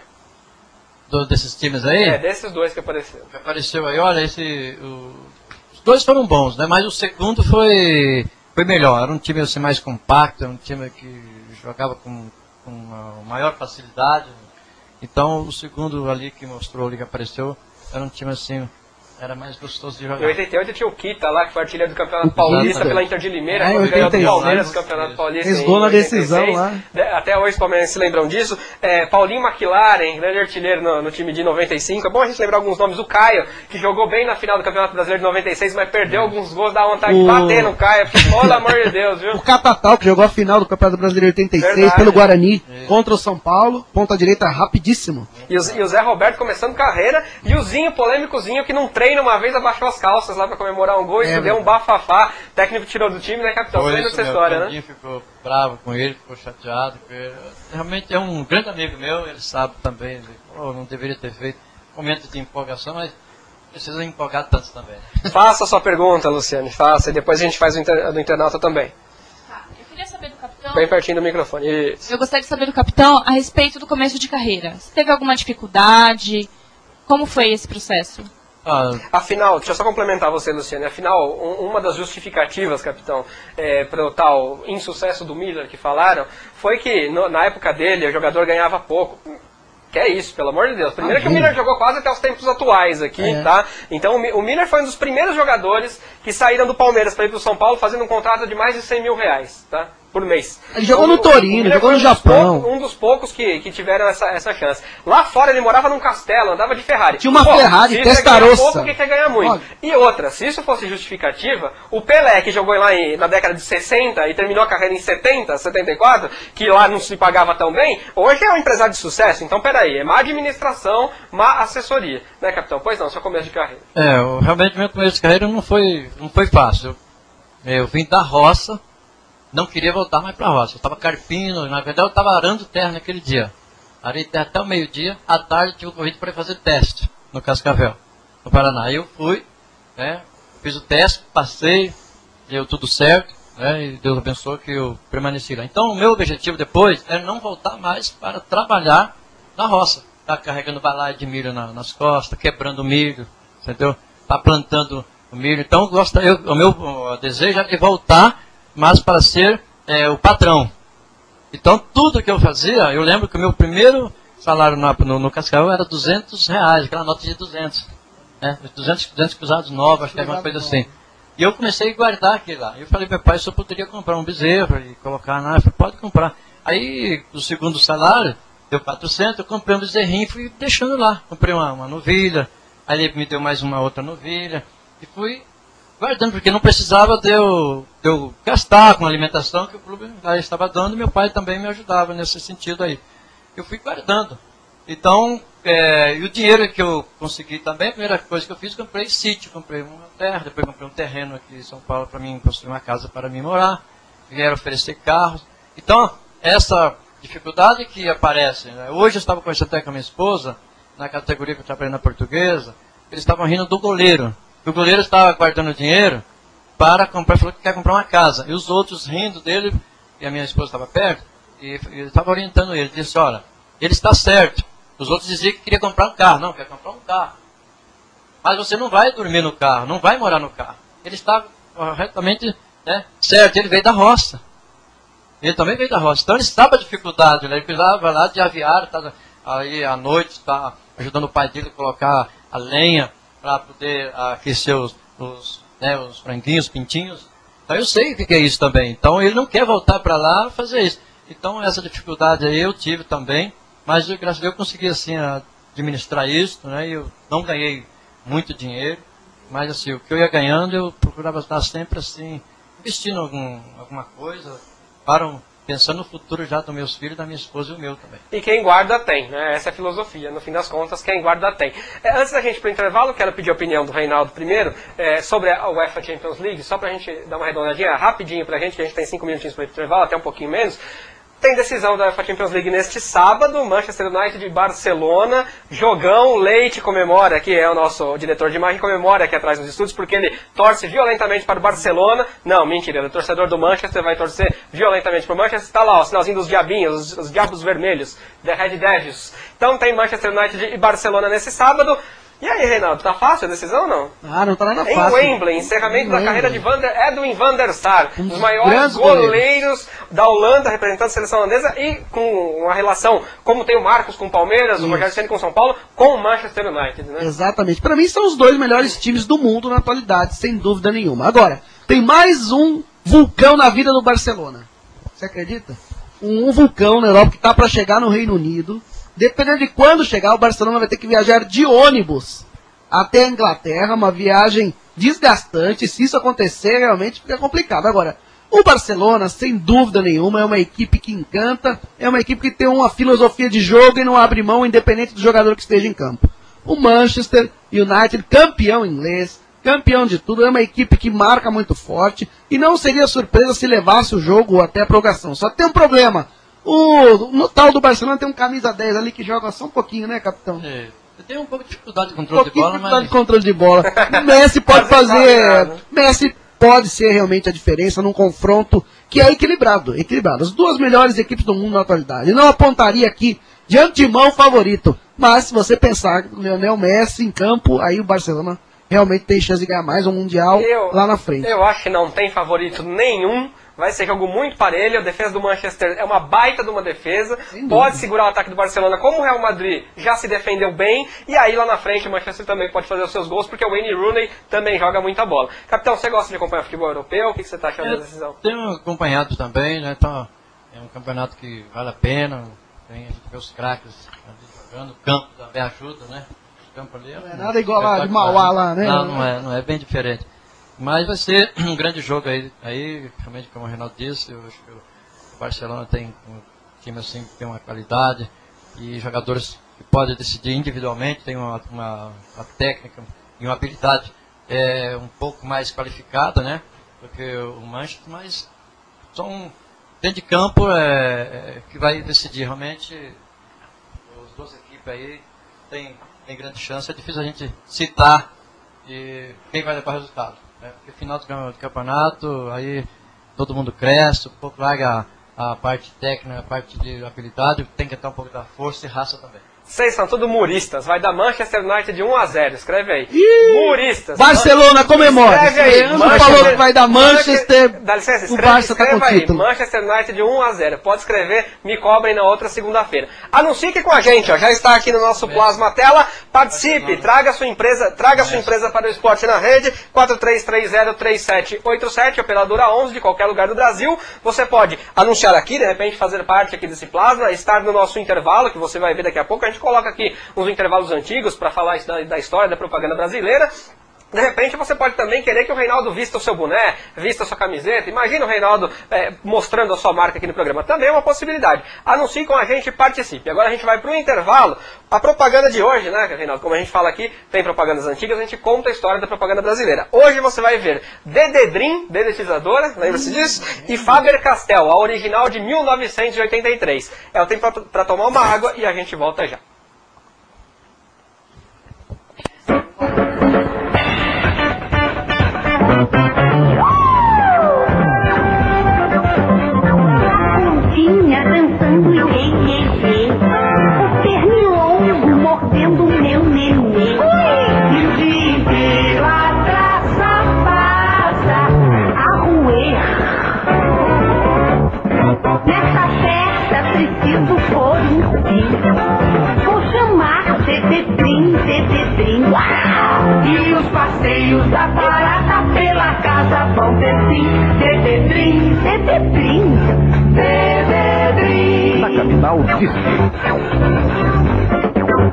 Desses times aí? Desses dois que apareceram. Que apareceu aí, olha, os dois foram bons, né? Mas o segundo foi melhor. Era um time assim, mais compacto, era um time que jogava com uma maior facilidade. Então o segundo ali que mostrou ali que apareceu, era um time assim Era mais gostoso de jogar. Em 88 tinha o Kita lá, que foi artilheiro do Campeonato Paulista pela Inter de Limeira, É, quando ganhou do 86. Palmeiras do Campeonato Paulista. Fez gol na 86. decisão lá. Até hoje os palmeirenses se lembram disso. Paulinho McLaren, grande artilheiro no time de 95. É bom a gente lembrar alguns nomes. O Caio, que jogou bem na final do Campeonato Brasileiro de 96, mas perdeu alguns gols, dá vontade de bater no Caio, porque, pelo amor de Deus, viu? O Catatal, que jogou a final do Campeonato Brasileiro 86 Verdade. pelo Guarani contra o São Paulo, ponta direita rapidíssimo. E o Zé Roberto começando carreira, e o Zinho, polêmicozinho, que num treino uma vez abaixou as calças lá pra comemorar um gol, e deu um bafafá. O técnico tirou do time, né, capitão? Você lembra dessa história, né? O ficou bravo com ele, ficou chateado. Realmente é um grande amigo meu, ele sabe também. Não deveria ter feito momento de empolgação, mas precisa empolgar tanto também. Faça a sua pergunta, Luciane, faça, e depois a gente faz do internauta também. Eu queria saber do capitão. Bem pertinho do microfone. Isso. Eu gostaria de saber do capitão a respeito do começo de carreira. Você teve alguma dificuldade? Como foi esse processo? Afinal, deixa eu só complementar você, Luciane. Afinal, uma das justificativas, capitão, para o tal insucesso do Miller que falaram, foi que na época dele o jogador ganhava pouco. Que é isso, pelo amor de Deus. Primeiro que o Miller jogou quase até os tempos atuais aqui, tá? Então o Miller foi um dos primeiros jogadores que saíram do Palmeiras para ir para o São Paulo fazendo um contrato de mais de 100 mil reais, tá? Por mês. Ele jogou no Torino, jogou no Japão. Um dos poucos que tiveram essa chance. Lá fora ele morava num castelo, andava de Ferrari. Tinha uma Ferrari, Testarossa. Pouco, que quer ganhar muito. E outra, se isso fosse justificativa, o Pelé, que jogou lá na década de 60 e terminou a carreira em 70, 74, que lá não se pagava tão bem, hoje é um empresário de sucesso. Então, peraí, é má administração, má assessoria. Né, capitão? Pois não, seu começo de carreira. Realmente meu começo de carreira não foi fácil. Eu vim da roça. Não queria voltar mais para a roça. Eu estava carpindo, na verdade eu estava arando terra naquele dia. Arei terra até o meio-dia, à tarde tive o convite para fazer teste no Cascavel, no Paraná. Aí eu fui, fiz o teste, passei, deu tudo certo, e Deus abençoou que eu permaneci lá. Então o meu objetivo depois era não voltar mais para trabalhar na roça. Tá carregando balaio de milho nas costas, quebrando milho, entendeu? Tá plantando o milho. Então o meu desejo era de voltar, mas para ser o patrão. Então, tudo que eu fazia, eu lembro que o meu primeiro salário no Cascavel era R$200, aquela nota de 200. 200 cruzados novos, acho que era uma coisa assim. E eu comecei a guardar aquilo lá. Eu falei, meu pai, só poderia comprar um bezerro e colocar na... Eu falei, pode comprar. Aí, o segundo salário, deu 400, eu comprei um bezerrinho e fui deixando lá. Comprei uma novilha, aí ele me deu mais uma outra novilha, e fui guardando, porque não precisava de eu gastar com a alimentação que o clube já estava dando, e meu pai também me ajudava nesse sentido aí. Eu fui guardando. Então, e o dinheiro que eu consegui também, a primeira coisa que eu fiz, comprei sítio, comprei uma terra, depois comprei um terreno aqui em São Paulo para mim construir uma casa para mim morar, vieram oferecer carros. Então, essa dificuldade que aparece, né? Hoje eu estava conversando até com a minha esposa, na categoria que eu trabalhei na Portuguesa, eles estavam rindo do goleiro. O goleiro estava guardando dinheiro para comprar, falou que quer comprar uma casa. E os outros rindo dele, e a minha esposa estava perto, e eu estava orientando ele. Disse, olha, ele está certo. Os outros diziam que queria comprar um carro. Não, quer comprar um carro. Mas você não vai dormir no carro, não vai morar no carro. Ele está corretamente certo, ele veio da roça. Ele também veio da roça. Então ele sabe a dificuldade, né? Ele precisava lá de aviário, tá, aí à noite, está ajudando o pai dele a colocar a lenha para poder aquecer os franguinhos, pintinhos. Então eu sei o que é isso também. Então ele não quer voltar para lá fazer isso. Então essa dificuldade aí eu tive também, mas graças a Deus eu consegui assim administrar isso, né? Eu não ganhei muito dinheiro, mas assim, o que eu ia ganhando eu procurava estar sempre assim, investindo alguma coisa, pensando no futuro já dos meus filhos, da minha esposa e o meu também. E quem guarda tem, né? Essa é a filosofia. No fim das contas, quem guarda tem. Antes da gente ir para o intervalo, quero pedir a opinião do Reinaldo primeiro sobre a UEFA Champions League, só para a gente dar uma arredondadinha rapidinho para a gente, que a gente tem 5 minutinhos para o intervalo, até um pouquinho menos. Tem decisão da UEFA Champions League neste sábado, Manchester United e Barcelona, jogão, Leite comemora, que é o nosso diretor de imagem, comemora aqui atrás nos estúdios, porque ele torce violentamente para o Barcelona. Não, mentira, ele é torcedor do Manchester, vai torcer violentamente para o Manchester. Está lá, o sinalzinho dos diabinhos, os diabos vermelhos, The Red Devils. Então tem Manchester United e Barcelona nesse sábado. E aí, Reinaldo, tá fácil a decisão ou não? Ah, não tá nada Em fácil. Wembley, encerramento da carreira de Edwin van der Sar, um dos maiores grandes goleiros da Holanda, representando a seleção holandesa, e com uma relação, como tem o Marcos com o Palmeiras, o Rogério Ceni com o São Paulo, com o Manchester United, né? Exatamente. Pra mim são os dois melhores times do mundo na atualidade, sem dúvida nenhuma. Agora, tem mais um vulcão na vida do Barcelona. Você acredita? Um vulcão na Europa que tá pra chegar no Reino Unido. Dependendo de quando chegar, o Barcelona vai ter que viajar de ônibus até a Inglaterra, uma viagem desgastante. Se isso acontecer, realmente fica complicado. Agora, o Barcelona, sem dúvida nenhuma, é uma equipe que encanta, é uma equipe que tem uma filosofia de jogo e não abre mão, independente do jogador que esteja em campo. O Manchester United, campeão inglês, campeão de tudo, é uma equipe que marca muito forte e não seria surpresa se levasse o jogo até a prorrogação. Só tem um problema. No tal do Barcelona tem um camisa 10 ali que joga só um pouquinho, né, capitão? É. Eu tenho um pouco de dificuldade de controle de bola, mas... de controle de bola. O Messi pode fazer... Messi pode ser realmente a diferença num confronto que é equilibrado. As duas melhores equipes do mundo na atualidade. Eu não apontaria aqui de antemão favorito. Mas se você pensar que o Lionel Messi em campo, aí o Barcelona realmente tem chance de ganhar mais um Mundial lá na frente. Eu acho que não tem favorito nenhum. Vai ser jogo muito parelho, a defesa do Manchester é uma baita de uma defesa, pode segurar o ataque do Barcelona, como o Real Madrid já se defendeu bem, e aí lá na frente o Manchester também pode fazer os seus gols, porque o Wayne Rooney também joga muita bola. Capitão, você gosta de acompanhar futebol europeu? O que você está achando da decisão? Tenho acompanhado também, né? Então, é um campeonato que vale a pena, a gente vê os craques jogando, o campo também ajuda, né? O campo ali não é nada igual lá de Mauá lá, né? Não é bem diferente. Mas vai ser um grande jogo aí realmente, como o Reinaldo disse, eu acho que o Barcelona tem um time assim que tem uma qualidade e jogadores que podem decidir individualmente, tem uma técnica e uma habilidade um pouco mais qualificada, né, do que o Manchester, mas são dentro de campo que vai decidir realmente. As duas equipes aí tem grande chance, é difícil a gente citar quem vai levar o resultado. Porque final do campeonato, aí todo mundo cresce, um pouco larga a parte técnica, a parte de habilidade, tem que ter um pouco da força e raça também. Vocês são tudo muristas, vai dar Manchester United de 1-0, escreve aí. Muristas. Barcelona comemora. Escreve aí. Falou que vai dar Manchester, dá licença, o Barça tá com o aí. título. Manchester United de 1-0, pode escrever, me cobrem na outra segunda-feira. Anuncie com a gente, ó, já está aqui no nosso Plasma Tela, participe, traga sua empresa para o Esporte na Rede, 43303787, operadora 11 de qualquer lugar do Brasil. Você pode anunciar aqui, de repente fazer parte aqui desse Plasma, estar no nosso intervalo, que você vai ver daqui a pouco. A gente coloca aqui uns intervalos antigos para falar da história da propaganda brasileira. De repente você pode também querer que o Reinaldo vista o seu boné, vista a sua camiseta. Imagina o Reinaldo mostrando a sua marca aqui no programa. Também é uma possibilidade. Anuncie com a gente e participe. Agora a gente vai para o intervalo. A propaganda de hoje, né, Reinaldo? Como a gente fala aqui, tem propagandas antigas, a gente conta a história da propaganda brasileira. Hoje você vai ver Dededrim, dedetizadora, lembra-se disso? E Faber-Castell, a original de 1983. É o tempo para tomar uma água e a gente volta já. Tinha dançando e o pernilongo mordendo o meu nenê. E o dia inteiro a traça passa a roer. Nessa festa preciso pôr um fim. Vou chamar Dededrim, Dededrim. E os passeios da barata pela casa vão ter sim. Dededrim, Dededrim, Dededrim. Na capital Disque.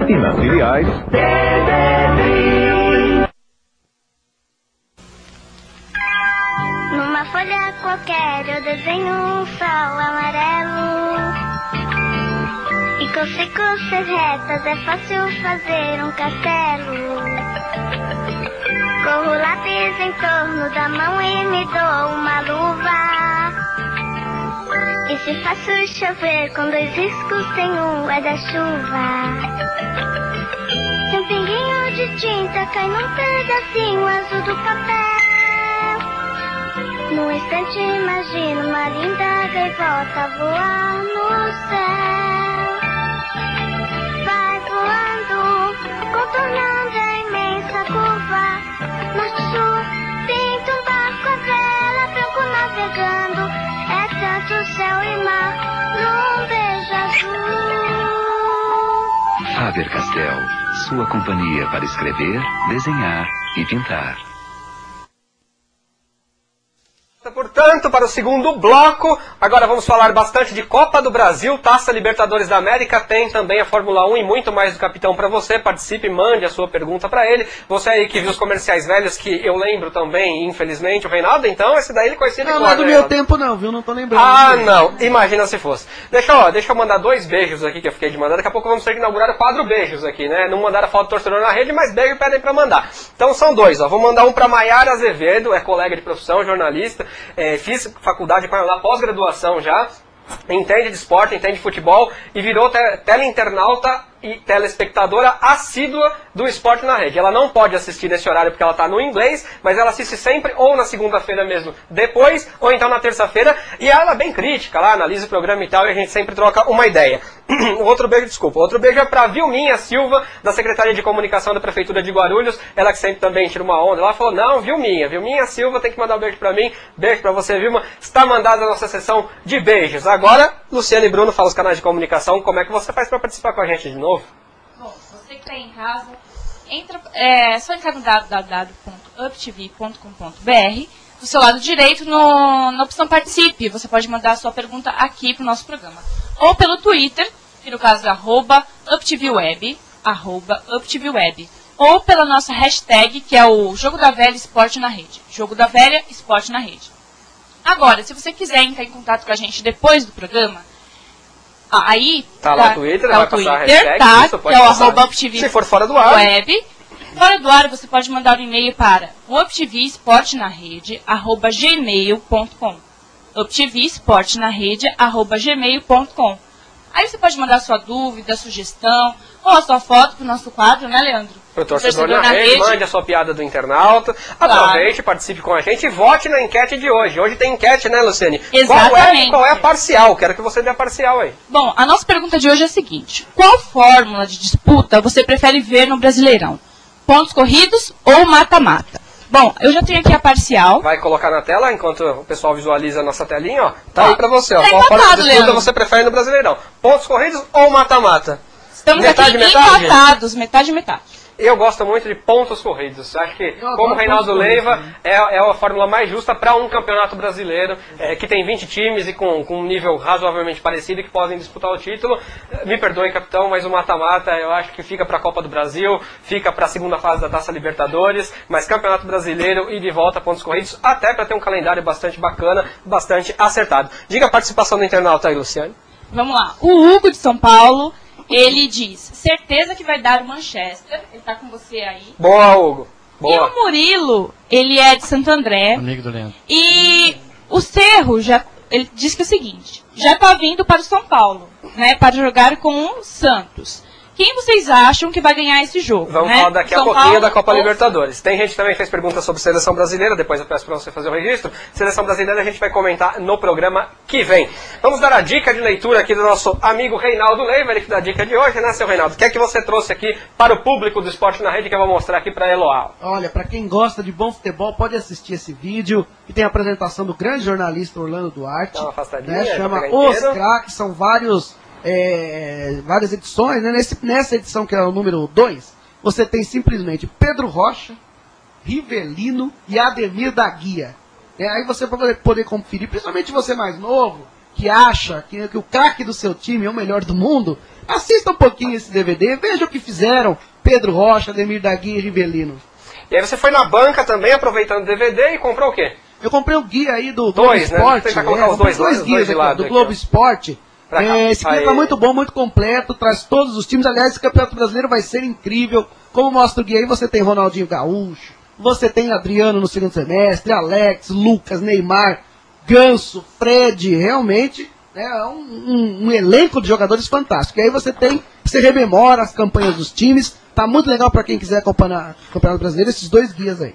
E nas filiais Dededrim. Numa folha qualquer eu desenho um sol amarelo. E com sequências retas é fácil fazer um castelo. Corro lápis em torno da mão e me dou uma luva. E se faço chover com dois riscos tem um guarda-chuva. Se um pinguinho de tinta cai num pedacinho azul do papel, num instante imagino uma linda gaivota voar no céu. Vai voando com contornando a imensa curva. Norte-sul, pinta um barco a vela, branco navegando. É tanto céu e mar num beijo azul. Faber-Castell, sua companhia para escrever, desenhar e pintar. Portanto, para o segundo bloco, agora vamos falar bastante de Copa do Brasil, Taça Libertadores da América, tem também a Fórmula 1 e muito mais do Capitão para você. Participe, mande a sua pergunta para ele. Você aí que viu os comerciais velhos, que eu lembro também, infelizmente, o Reinaldo, então, esse daí ele conhecia de cor, Não é do meu Reinaldo? tempo não, viu? Não tô lembrando. Ah, não. Imagina se fosse. Deixa eu mandar 2 beijos aqui que eu fiquei de mandar. Daqui a pouco vamos ter que inaugurar o quadro beijos aqui, né? Não mandaram a foto do torcedor na rede, mas beijo pedem pra mandar. Então são 2, ó. Vou mandar um pra Maiara Azevedo, é colega de profissão, jornalista. Fiz faculdade com ela, pós-graduação já. Entende de esporte, entende de futebol e virou teleinternauta e telespectadora assídua do Esporte na Rede. Ela não pode assistir nesse horário porque ela está no inglês, mas ela assiste sempre ou na segunda-feira mesmo depois, ou então na terça-feira, e ela é bem crítica lá, analisa o programa e tal, e a gente sempre troca uma ideia. Outro beijo é para Vilminha Silva, da Secretaria de Comunicação da Prefeitura de Guarulhos, ela que sempre também tira uma onda. Ela falou, não, Vilminha Silva tem que mandar um beijo para mim, beijo para você, Vilma, está mandada a nossa sessão de beijos. Agora, Luciano e Bruno falam os canais de comunicação, como é que você faz para participar com a gente de novo? Bom, você que está em casa, é só entrar no www.uptv.com.br. Do seu lado direito, na opção Participe, você pode mandar a sua pergunta aqui para o nosso programa. Ou pelo Twitter, que no caso é @UpTVWeb, @UpTVWeb. Ou pela nossa hashtag, que é o Jogo da Velha Esporte na Rede. Jogo da Velha Esporte na Rede. Agora, se você quiser entrar em contato com a gente depois do programa, aí tá lá no Twitter, vai passar a hashtag, isso, que é o @UpTV. Se for fora do ar. Web. Fora do ar, você pode mandar um e-mail para uptvesportnarede@gmail.com. uptvesportnarede@gmail.com. Aí você pode mandar sua dúvida, sugestão, ou a sua foto para o nosso quadro, né, Leandro? Pro torcedor na rede, mande a sua piada do internauta, aproveite, participe com a gente e vote na enquete de hoje. Hoje tem enquete, né, Luciane? Exatamente. Qual é a parcial? Quero que você dê a parcial aí. Bom, a nossa pergunta de hoje é a seguinte: qual fórmula de disputa você prefere ver no Brasileirão? Pontos corridos ou mata-mata? Bom, eu já tenho aqui a parcial. Vai colocar na tela enquanto o pessoal visualiza a nossa telinha, ó. Tá aí pra você, ó. Tá qual fórmula de disputa Leandro. você prefere no Brasileirão? Pontos corridos ou mata-mata? Estamos aqui empatados, metade. Eu gosto muito de pontos corridos. Acho que, como o Reinaldo Leiva, é a fórmula mais justa para um campeonato brasileiro, que tem 20 times e com um nível razoavelmente parecido e que podem disputar o título. Me perdoe, capitão, mas o mata-mata eu acho que fica para a Copa do Brasil, fica para a segunda fase da Taça Libertadores, mas campeonato brasileiro e de volta pontos corridos, até para ter um calendário bastante bacana, bastante acertado. Diga a participação do internauta aí, Luciane. Vamos lá. O Hugo de São Paulo, ele diz, certeza que vai dar o Manchester. Ele tá com você aí. Boa, Hugo. Boa. E o Murilo, ele é de Santo André. Amigo do Leandro. E o Cerro, ele diz que é o seguinte, já tá vindo para o São Paulo, né, para jogar com o Santos. Quem vocês acham que vai ganhar esse jogo? Vamos falar daqui a pouquinho da Copa Libertadores. Tem gente que também fez perguntas sobre seleção brasileira, depois eu peço para você fazer o registro. Seleção brasileira a gente vai comentar no programa que vem. Vamos dar a dica de leitura aqui do nosso amigo Reinaldo Leiva, ele que dá a dica de hoje, né, seu Reinaldo? O que é que você trouxe aqui para o público do Esporte na Rede que eu vou mostrar aqui para Eloá? Olha, para quem gosta de bom futebol, pode assistir esse vídeo, que tem a apresentação do grande jornalista Orlando Duarte. Dá uma afastadinha, né, chama Os Craques, são várias edições, né? Nessa edição, que é o número 2, você tem simplesmente Pedro Rocha, Rivelino e Ademir da Guia. Aí você vai poder conferir, principalmente você mais novo, que acha que o craque do seu time é o melhor do mundo, assista um pouquinho esse DVD, veja o que fizeram Pedro Rocha, Ademir da Guia e Rivelino. E aí você foi na banca também, aproveitando o DVD, e comprou o quê? Eu comprei o guia aí do Globo Esporte. Né? Tentar colocar os dois guias de lado do aqui, Globo ó. Esporte. Esse guia está muito bom, muito completo, traz todos os times. Aliás, esse Campeonato Brasileiro vai ser incrível. Como mostra o guia aí, você tem Ronaldinho Gaúcho, você tem Adriano no segundo semestre, Alex, Lucas, Neymar, Ganso, Fred, realmente é um elenco de jogadores fantástico. E aí você rememora as campanhas dos times. Tá muito legal para quem quiser acompanhar o Campeonato Brasileiro, esses 2 guias aí.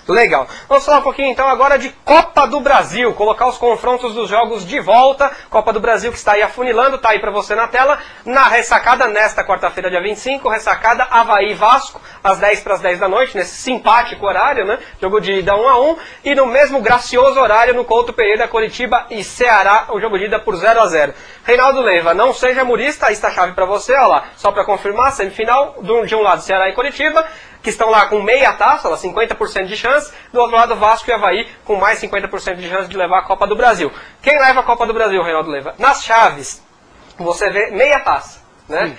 Legal. Vamos falar um pouquinho então agora de Copa do Brasil, colocar os confrontos dos jogos de volta. Copa do Brasil que está aí afunilando, está aí para você na tela. Na ressacada, nesta quarta-feira, dia 25, ressacada Avaí e Vasco, às 10 para as 10 da noite, nesse simpático horário, né? Jogo de ida 1-1. E no mesmo gracioso horário, no Couto Pereira, Coritiba e Ceará, o jogo de ida por 0-0. Reinaldo Leiva, não seja murista, aí está a chave para você, ó lá, só para confirmar, semifinal, de um lado Ceará e Coritiba, que estão lá com meia taça, 50% de chance, do outro lado Vasco e Avaí, com mais 50% de chance de levar a Copa do Brasil. Quem leva a Copa do Brasil, Reinaldo Leiva? Nas chaves, você vê meia taça, né? Sim.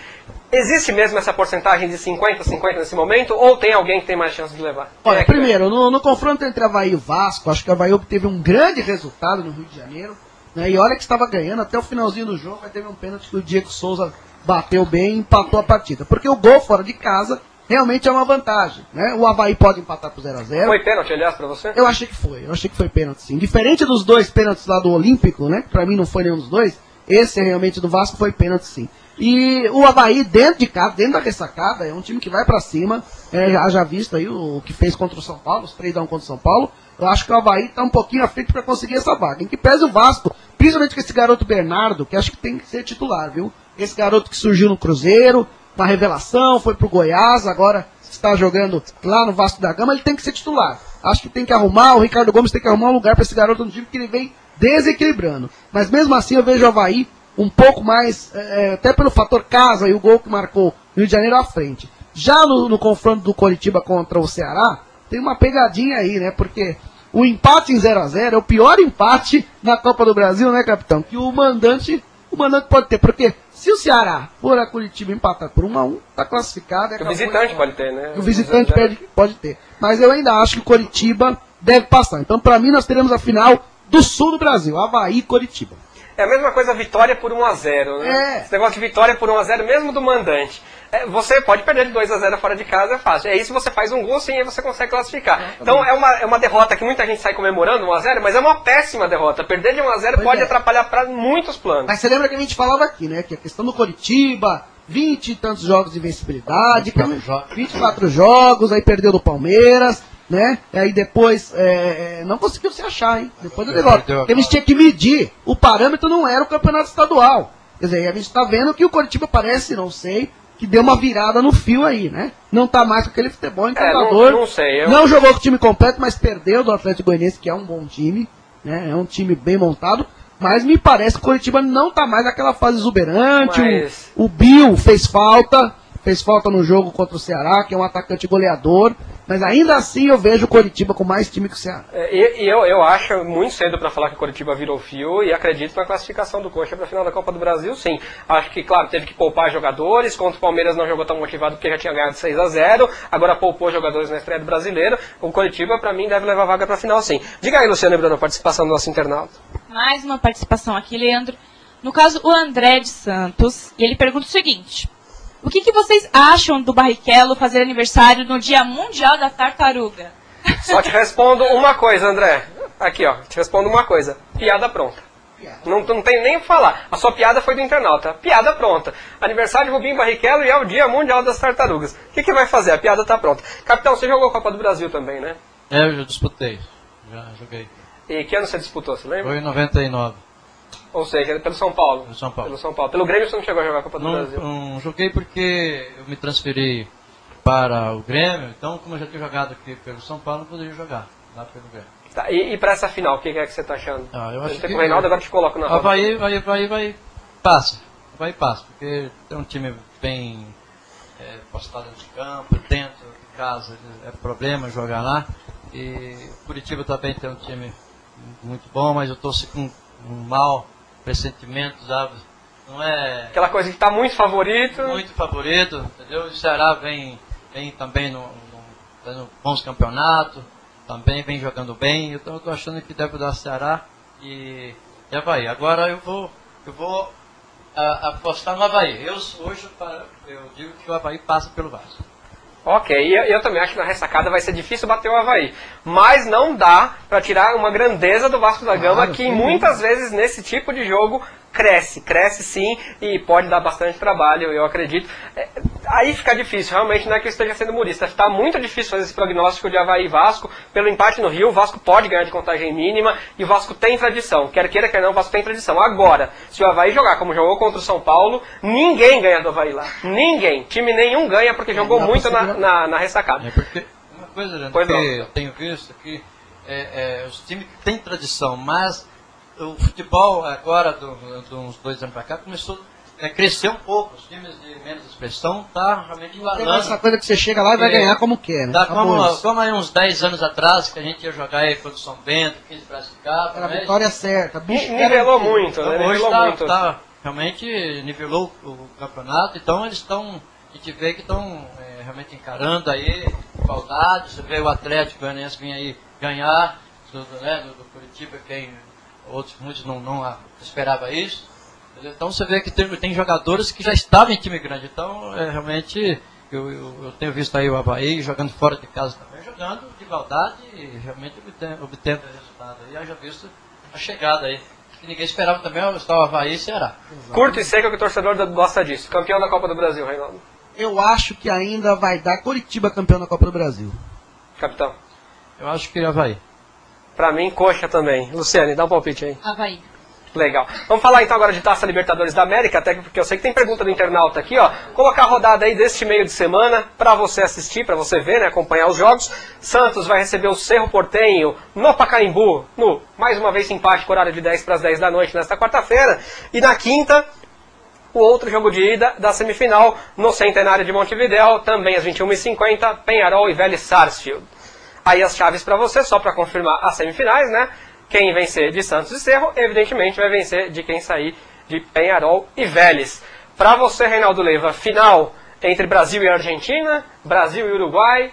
Existe mesmo essa porcentagem de 50-50 nesse momento, ou tem alguém que tem mais chance de levar? Olha, primeiro, no confronto entre Avaí e Vasco, acho que o Avaí obteve um grande resultado no Rio de Janeiro, né? E olha que estava ganhando até o finalzinho do jogo, aí teve um pênalti que o Diego Souza bateu bem e empatou a partida. Porque o gol fora de casa realmente é uma vantagem, né? O Avaí pode empatar por 0-0. Foi pênalti, aliás, pra você? Eu achei que foi pênalti, sim. Diferente dos dois pênaltis lá do Olímpico, né? Pra mim não foi nenhum dos dois. Esse realmente do Vasco foi pênalti, sim. E o Avaí, dentro de casa, dentro da ressacada, é um time que vai pra cima. Já visto aí o que fez contra o São Paulo, os 3-1 contra o São Paulo. Eu acho que o Avaí tá um pouquinho à frente pra conseguir essa vaga. Em que pese o Vasco, principalmente com esse garoto Bernardo, que acho que tem que ser titular, viu? Esse garoto que surgiu no Cruzeiro, uma revelação, foi pro Goiás, agora está jogando lá no Vasco da Gama, ele tem que ser titular. Acho que tem que arrumar, o Ricardo Gomes tem que arrumar um lugar para esse garoto no time, que ele vem desequilibrando. Mas mesmo assim eu vejo o Avaí um pouco mais, até pelo fator casa e o gol que marcou no Rio de Janeiro à frente. Já no confronto do Coritiba contra o Ceará, tem uma pegadinha aí, né? Porque o empate em 0-0 é o pior empate na Copa do Brasil, né, capitão? Que o mandante pode ter, porque se o Ceará for a Curitiba empatar por 1-1, está classificado. O visitante pode ter, né? O visitante pode ter. Mas eu ainda acho que o Coritiba deve passar. Então, para mim, nós teremos a final do sul do Brasil, Avaí e Coritiba. É a mesma coisa, vitória por 1-0, né? Esse negócio de vitória por 1-0, mesmo do mandante. Você pode perder de 2-0 fora de casa, é fácil. É isso, você faz um gol, sim, aí você consegue classificar. Então é uma derrota que muita gente sai comemorando, 1-0, mas é uma péssima derrota. Perder de 1-0 pode atrapalhar para muitos planos. Mas você lembra que a gente falava aqui, né? Que a questão do Coritiba, 20 e tantos jogos de invencibilidade, 24 jogos, aí perdeu do Palmeiras, né? E aí depois não conseguiu se achar, hein? Depois da derrota. Eles tinham que medir, o parâmetro não era o campeonato estadual. Quer dizer, a gente está vendo que o Coritiba parece, não sei, que deu uma virada no fio aí, né? Não tá mais com aquele futebol encantador. Não sei. Não jogou com o time completo, mas perdeu do Atlético Goianiense, que é um bom time, né? É um time bem montado. Mas me parece que o Coritiba não tá mais naquela fase exuberante. O Bill fez falta no jogo contra o Ceará, que é um atacante goleador. Mas ainda assim eu vejo o Coritiba com mais time que o Ceará. Eu acho muito cedo para falar que o Coritiba virou fio e acredito na classificação do Coxa para a final da Copa do Brasil, sim. Acho que, claro, teve que poupar jogadores, contra o Palmeiras não jogou tão motivado porque já tinha ganhado 6-0, agora poupou jogadores na estreia do Brasileiro. O Coritiba, para mim, deve levar a vaga para a final, sim. Diga aí, Luciano e Bruno, a participação do nosso internauta. Mais uma participação aqui, Leandro. No caso, o André de Santos, e ele pergunta o seguinte: o que vocês acham do Barrichello fazer aniversário no Dia Mundial da Tartaruga? Só te respondo uma coisa, André. Aqui, ó. Te respondo uma coisa. Piada pronta. Não tem nem o que falar. A sua piada foi do internauta. Piada pronta. Aniversário de Rubinho Barrichello e é o Dia Mundial das Tartarugas. O que vai fazer? A piada tá pronta. Capitão, você jogou a Copa do Brasil também, né? Eu já disputei. Já joguei. E que ano você disputou, você lembra? Foi em 99. Ou seja, pelo São Paulo. Pelo São Paulo. Pelo São Paulo. Pelo Grêmio você não chegou a jogar a Copa do Brasil? Não joguei porque eu me transferi para o Grêmio, então como eu já tinha jogado aqui pelo São Paulo, não poderia jogar lá pelo Grêmio. Tá, e para essa final, o que é que você está achando? Eu acho que com o Reinaldo, agora te coloco na roda. Vai passa, porque tem um time bem postado de campo, dentro de casa, é problema jogar lá. E Curitiba também tem um time muito bom, mas eu estou com um mau pressentimento, sabe? Não é... Aquela coisa que está muito favorito. Muito favorito, entendeu? O Ceará vem também no bons campeonatos, também vem jogando bem, então eu estou achando que deve dar Ceará e Avaí. Agora eu vou apostar no Avaí. Hoje eu digo que o Avaí passa pelo Vasco. Ok, e eu também acho que na ressacada vai ser difícil bater o Avaí. Mas não dá para tirar uma grandeza do Vasco da Gama, que muitas vezes nesse tipo de jogo cresce sim, e pode dar bastante trabalho, eu acredito. Aí fica difícil, realmente não é que eu esteja sendo murista. Está muito difícil fazer esse prognóstico de Avaí e Vasco. Pelo empate no Rio, o Vasco pode ganhar de contagem mínima e o Vasco tem tradição. Quer queira, quer não, o Vasco tem tradição. Agora, se o Avaí jogar como jogou contra o São Paulo, ninguém ganha do Avaí lá. Ninguém. Time nenhum ganha porque jogou muito na ressacada. É porque, uma coisa, Leandro, que eu tenho visto que os times que têm tradição, mas o futebol agora, de uns 2 anos para cá, começou a crescer um pouco. Os times de menos expressão tá realmente embalando. Tem essa coisa que você chega lá e vai ganhar como quer, né? Tá como aí uns 10 anos atrás, que a gente ia jogar aí contra o São Bento, 15 Brasicaba. Era a vitória certa. Bicho, nivelou muito, então, né? Hoje Nivelou muito. Realmente nivelou o campeonato, então eles estão, a gente vê que estão realmente encarando aí, igualdade. Você vê o Atlético Goianiense vir aí ganhar do Curitiba, muitos não esperavam isso. Então você vê que tem jogadores que já estavam em time grande. Então, realmente, eu tenho visto aí o Avaí jogando fora de casa também, jogando de igualdade e realmente obtendo resultado. E eu já visto a chegada aí. Que ninguém esperava também, o Avaí e Ceará. Curto e seco que o torcedor gosta disso. Campeão da Copa do Brasil, Reinaldo. Eu acho que ainda vai dar Curitiba campeão da Copa do Brasil. Capitão. Eu acho que Avaí. Pra mim, Coxa também. Luciane, dá um palpite aí. Avaí. Legal. Vamos falar então agora de Taça Libertadores da América, até porque eu sei que tem pergunta do internauta aqui, ó. Colocar a rodada aí deste meio de semana para você assistir, para você ver, né, acompanhar os jogos. Santos vai receber o Cerro Porteño no Pacaembu, mais uma vez empate com horário de 10 para as 10 da noite nesta quarta-feira. E na quinta, o outro jogo de ida da semifinal no Centenário de Montevidéu, também às 21h50, Peñarol e Vélez Sarsfield. Aí as chaves para você, só para confirmar as semifinais, né? Quem vencer de Santos e Cerro, evidentemente vai vencer de quem sair de Peñarol e Vélez. Para você, Reinaldo Leiva, final entre Brasil e Argentina, Brasil e Uruguai,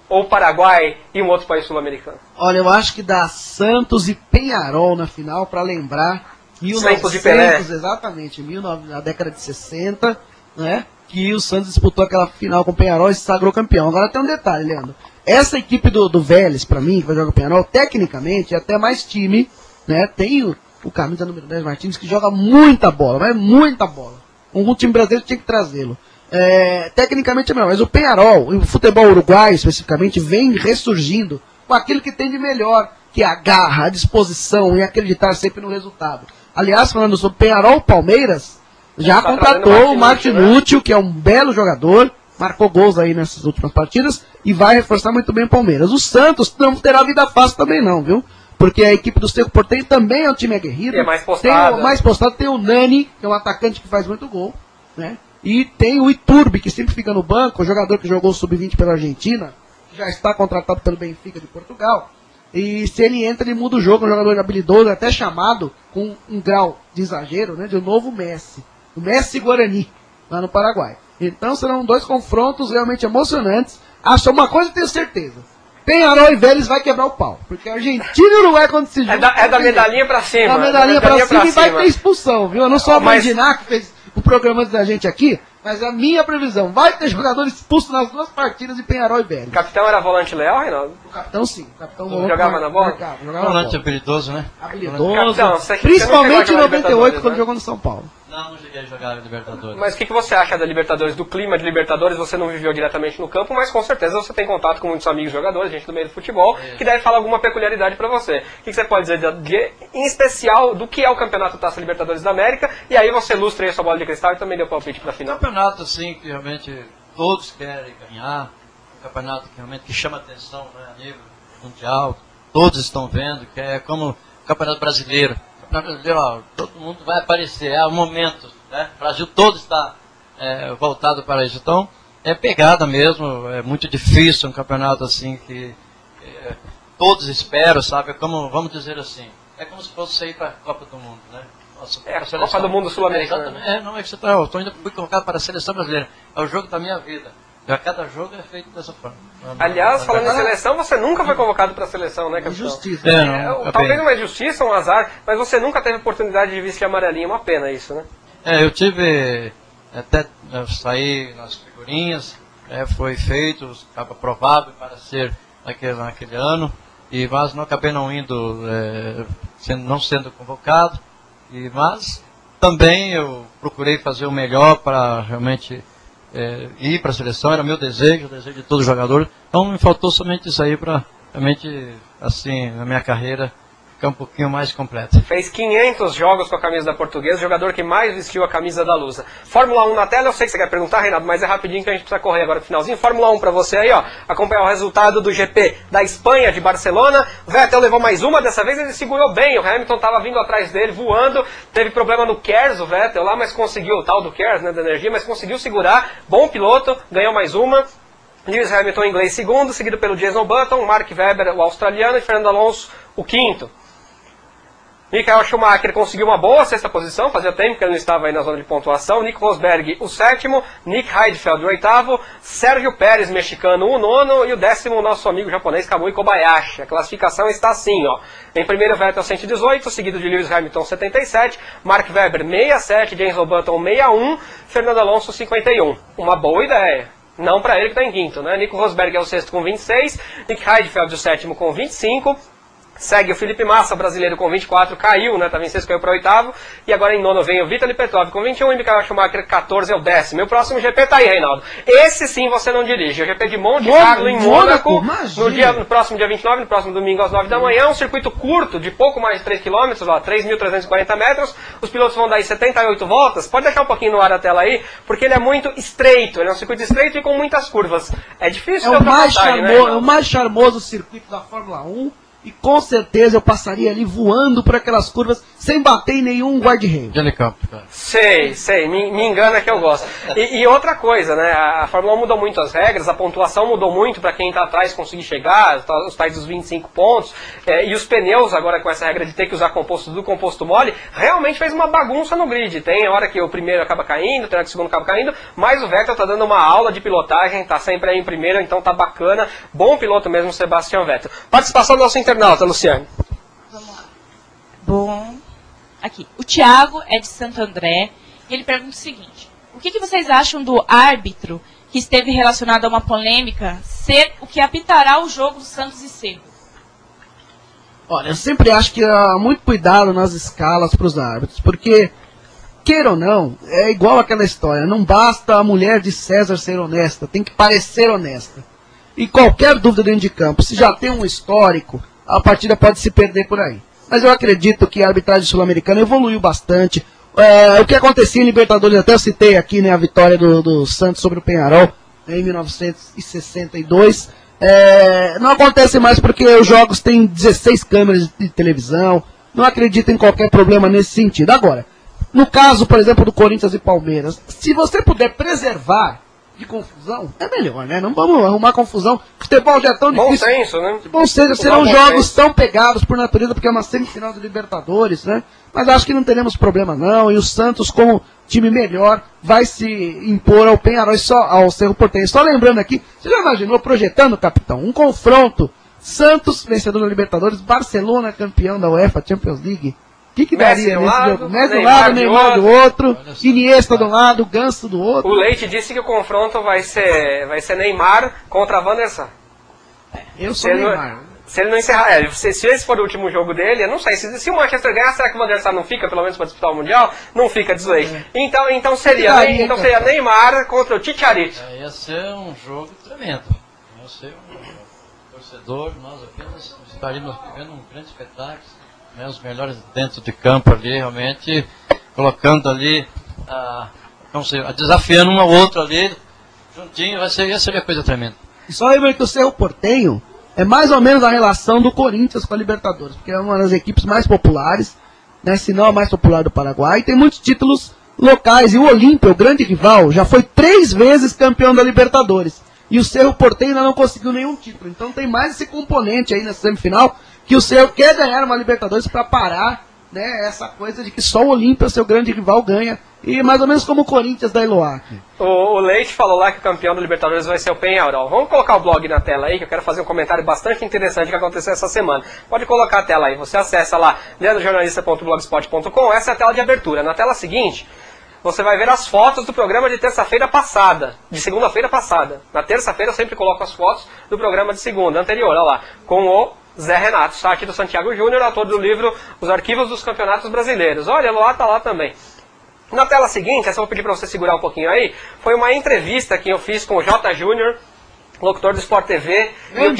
ou Paraguai e um outro país sul-americano? Olha, eu acho que dá Santos e Peñarol na final, para lembrar 1900, de Pelé. Exatamente, na década de 60, né, que o Santos disputou aquela final com o Peñarol e se sagrou campeão. Agora tem um detalhe, Leandro. Essa equipe do Vélez, pra mim, que vai jogar o Peñarol, tecnicamente é até mais time, né? Tem o camisa número 10 Martins, que joga muita bola, mas muita bola. Um time brasileiro tinha que trazê-lo. Tecnicamente é melhor, mas o Peñarol, o futebol uruguaio especificamente, vem ressurgindo com aquilo que tem de melhor, que é a garra, a disposição e acreditar sempre no resultado. Aliás, falando sobre Peñarol, Palmeiras já contratou o Martinútil, que é um belo jogador, marcou gols aí nessas últimas partidas e vai reforçar muito bem o Palmeiras. O Santos não terá vida fácil também não, viu? Porque a equipe do Cerro Porteño também é um time aguerrido. E é mais postado. Tem o Nani, que é um atacante que faz muito gol, né? E tem o Iturbe, que sempre fica no banco, o jogador que jogou o Sub-20 pela Argentina, que já está contratado pelo Benfica de Portugal. E se ele entra, ele muda o jogo, um jogador habilidoso, até chamado, com um grau de exagero, né? De um novo Messi. O Messi Guarani, lá no Paraguai. Então serão 2 confrontos realmente emocionantes. Acho uma coisa eu tenho certeza. Peñarol e Vélez vai quebrar o pau. Porque a Argentina e o Uruguai quando se juntam... É da medalhinha pra cima. Da medalhinha pra cima e vai ter expulsão, viu? Eu não sou a Mandiná que fez o programa da gente aqui, mas é a minha previsão. Vai ter jogador expulso nas 2 partidas de Peñarol e Vélez. O capitão era volante leal, Reinaldo? O capitão sim. O capitão jogava na bola? Jogava volante habilidoso, né? Habilidoso. Capitão, principalmente em 98, quando jogou no São Paulo. Não cheguei a jogar Libertadores. Mas o que você acha da Libertadores, do clima de Libertadores? Você não viveu diretamente no campo, mas com certeza você tem contato com muitos amigos jogadores, gente do meio do futebol, que deve falar alguma peculiaridade pra você. O que você pode dizer, em especial, do que é o Campeonato Taça Libertadores da América? E aí você ilustra aí a sua bola de cristal e também deu palpite pra final. Um campeonato, assim, que realmente todos querem ganhar. Um campeonato que realmente chama atenção, né, a nível mundial. Todos estão vendo, que é como o Campeonato Brasileiro. Todo mundo vai aparecer, é o momento, né? O Brasil todo está voltado para isso. Então, é pegada mesmo, é muito difícil um campeonato assim que todos esperam, sabe? É como, vamos dizer assim, é como se fosse ir para a Copa do Mundo, né? Nossa, a Copa do Mundo Sul-Americana. Fui convocado para a seleção brasileira, é o jogo da minha vida. A cada jogo é feito dessa forma. Aliás, falando em seleção, você nunca foi convocado para a seleção, né, capitão? Injustiça. Talvez uma injustiça, um azar, mas você nunca teve oportunidade de vestir amarelinho. Uma pena isso, né? Eu tive, até saí nas figurinhas, foi feito, estava provável para ser naquele ano, mas não acabei não indo, não sendo convocado, mas também eu procurei fazer o melhor para realmente ir para a seleção, era meu desejo, o desejo de todo jogador. Então me faltou somente isso aí para realmente, assim, na minha carreira, ficar um pouquinho mais completa. Fez 500 jogos com a camisa da Portuguesa, jogador que mais vestiu a camisa da Lusa. Fórmula 1 na tela, eu sei que você quer perguntar, Reinaldo, mas é rapidinho que a gente precisa correr agora pro finalzinho. Fórmula 1 para você aí, ó, acompanhar o resultado do GP da Espanha, de Barcelona. Vettel levou mais uma, dessa vez ele segurou bem, o Hamilton estava vindo atrás dele, voando, teve problema no KERS, o Vettel lá, mas conseguiu, o tal do KERS, né, da energia, mas conseguiu segurar, bom piloto, ganhou mais uma. Lewis Hamilton, inglês, segundo, seguido pelo Jason Button, Mark Webber, o australiano, e Fernando Alonso, o quinto. Michael Schumacher conseguiu uma boa sexta posição, fazia tempo que ele não estava aí na zona de pontuação. Nico Rosberg, o sétimo. Nick Heidfeld, o oitavo. Sérgio Pérez, mexicano, o nono. E o décimo, o nosso amigo japonês, Kamui Kobayashi. A classificação está assim, ó. Em primeiro, Vettel, 118, seguido de Lewis Hamilton, 77. Mark Webber, 67. James Button, 61. Fernando Alonso, 51. Uma boa ideia. Não para ele que está em quinto, né? Nico Rosberg é o sexto com 26. Nick Heidfeld, o sétimo com 25. Segue o Felipe Massa, brasileiro, com 24, caiu, né? Estava em sexto, caiu para oitavo. E agora em nono vem o Vitaly Petrov com 21 e Michael Schumacher, 14, é o décimo. E o próximo GP tá aí, Reinaldo. Esse sim você não dirige. O GP de Monte Carlo, em Mônaco, no próximo dia 29, no próximo domingo às 9 da manhã. Um circuito curto, de pouco mais de 3 km, 3.340 metros. Os pilotos vão dar aí 78 voltas. Pode deixar um pouquinho no ar a tela aí, porque ele é muito estreito. Ele é um circuito estreito e com muitas curvas. É difícil é o mais charmoso circuito da Fórmula 1. E com certeza eu passaria ali voando por aquelas curvas sem bater em nenhum guarda-reio. De helicóptero. Sei, me engana que eu gosto. E outra coisa, né? A Fórmula 1 mudou muito as regras, a pontuação mudou muito para quem está atrás conseguir chegar, os tais dos 25 pontos. E os pneus, agora com essa regra de ter que usar composto mole, realmente fez uma bagunça no grid. Tem hora que o primeiro acaba caindo, tem hora que o segundo acaba caindo, mas o Vettel está dando uma aula de pilotagem, está sempre aí em primeiro, então tá bacana. Bom piloto mesmo, Sebastian Vettel. Participação do nosso internauta, Luciane. Vamos lá. Bom, aqui. O Thiago é de Santo André e ele pergunta o seguinte: o que vocês acham do árbitro que esteve relacionado a uma polêmica ser o que apitará o jogo do Santos e Cerro? Olha, eu sempre acho que há muito cuidado nas escalas para os árbitros, porque, queira ou não, é igual aquela história, não basta a mulher de César ser honesta, tem que parecer honesta. E qualquer dúvida dentro de campo, se já tem um histórico, a partida pode se perder por aí. Mas eu acredito que a arbitragem sul-americana evoluiu bastante. O que acontecia em Libertadores, até eu citei aqui, né, a vitória do Santos sobre o Peñarol em 1962. Não acontece mais porque os jogos têm 16 câmeras de televisão. Não acredito em qualquer problema nesse sentido. Agora, no caso, por exemplo, do Corinthians e Palmeiras, se você puder preservar de confusão, é melhor, né? Não vamos arrumar confusão. Futebol já é tão difícil. Bom senso, né? Bom senso, serão jogos tão pegados por natureza, porque é uma semifinal de Libertadores, né? Mas acho que não teremos problema não, e o Santos, como time melhor, vai se impor ao Peñarol, ao Cerro Porteño. Só lembrando aqui, você já imaginou, projetando, capitão, um confronto Santos, vencedor da Libertadores, Barcelona, campeão da UEFA Champions League? O que daria nesse jogo? Messi do lado, Neymar do outro, Iniesta do lado, Ganso do outro. O Leite disse que o confronto vai ser Neymar contra Van der Sar. Eu sou Neymar. Se ele não encerrar, se esse for o último jogo dele, eu não sei, se o Manchester ganhar, será que o Van der Sar não fica, pelo menos para disputar o Mundial? Não fica, diz o Leite. Então seria Neymar contra o Chicharito. Ia ser um jogo tremendo. Ia ser um torcedor, nós apenas estaríamos vivendo um grande espetáculo. Né, os melhores dentro de campo ali, realmente, colocando ali, desafiando um ao outro ali, juntinho, ia ser coisa tremenda. E só lembra que o Cerro Porteño é mais ou menos a relação do Corinthians com a Libertadores, porque é uma das equipes mais populares, né, se não a mais popular do Paraguai, e tem muitos títulos locais, e o Olímpia, o grande rival, já foi 3 vezes campeão da Libertadores, e o Cerro Porteño ainda não conseguiu nenhum título, então tem mais esse componente aí na semifinal, que o Cerro quer ganhar uma Libertadores para parar, né, essa coisa de que só o Olímpia, seu grande rival, ganha. E mais ou menos como o Corinthians da Eloá. O Leite falou lá que o campeão da Libertadores vai ser o Peñarol. Vamos colocar o blog na tela aí, que eu quero fazer um comentário bastante interessante que aconteceu essa semana. Pode colocar a tela aí, você acessa lá, leandrojornalista.blogspot.com, essa é a tela de abertura. Na tela seguinte, você vai ver as fotos do programa de terça-feira passada, de segunda-feira passada. Na terça-feira eu sempre coloco as fotos do programa de segunda, anterior, olha lá, com o Zé Renato, está aqui do Santiago Júnior, autor do livro Os Arquivos dos Campeonatos Brasileiros. Olha, lá está lá também. Na tela seguinte, essa eu vou pedir para você segurar um pouquinho aí, foi uma entrevista que eu fiz com o J. Júnior, locutor do Sport TV. Eu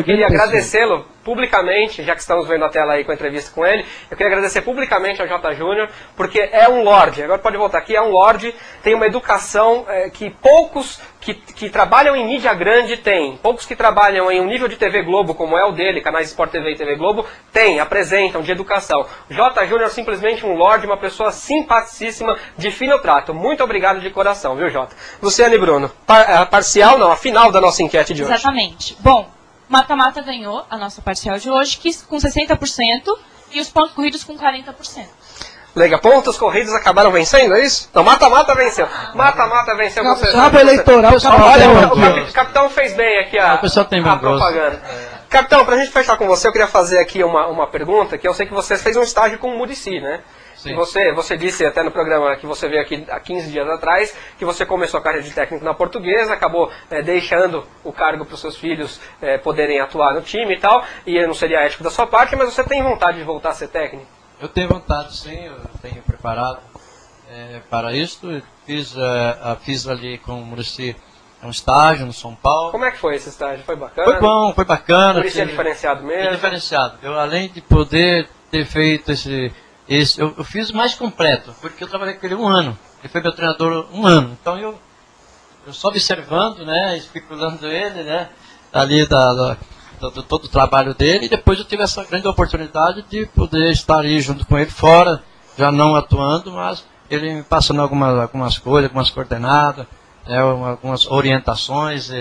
queria agradecê-lo publicamente, já que estamos vendo a tela aí com a entrevista com ele, eu queria agradecer publicamente ao J. Júnior, porque é um lorde, agora pode voltar aqui, é um lorde, tem uma educação que poucos que trabalham em mídia grande têm, poucos que trabalham em um nível de TV Globo, como é o dele, canais Sport TV e TV Globo, têm, apresentam, de educação. J. Júnior é simplesmente um lorde, uma pessoa simpaticíssima, de fino trato. Muito obrigado de coração, viu, Jota? Luciane e Bruno, a final da nossa enquete de hoje. Exatamente. Bom, Mata-Mata ganhou a nossa parcial de hoje, que com 60%, e os pontos corridos com 40%. Legal, pontos corridos acabaram vencendo, é isso? Não, Mata-Mata venceu. Mata-Mata venceu com você. Cabo eleitoral, o capitão fez bem aqui a propaganda. Capitão, pra gente fechar com você, eu queria fazer aqui uma pergunta, que eu sei que você fez um estágio com o Muricy, né? Sim. Você disse até no programa que você veio aqui há 15 dias atrás, que você começou a carreira de técnico na Portuguesa, acabou deixando o cargo para os seus filhos poderem atuar no time e tal, e não seria ético da sua parte, mas você tem vontade de voltar a ser técnico? Eu tenho vontade, sim, eu tenho preparado para isso. Fiz ali com o Muricy um estágio no São Paulo. Como é que foi esse estágio? Foi bacana? Foi bom, foi bacana. O Muricy é diferenciado mesmo? É diferenciado. Eu, além de poder ter feito eu fiz mais completo, porque eu trabalhei com ele 1 ano. Ele foi meu treinador 1 ano. Então eu só observando, né, especulando ele, né, ali todo o trabalho dele, e depois eu tive essa grande oportunidade de poder estar aí junto com ele fora, já não atuando, mas ele me passando algumas coisas, algumas coordenadas, algumas orientações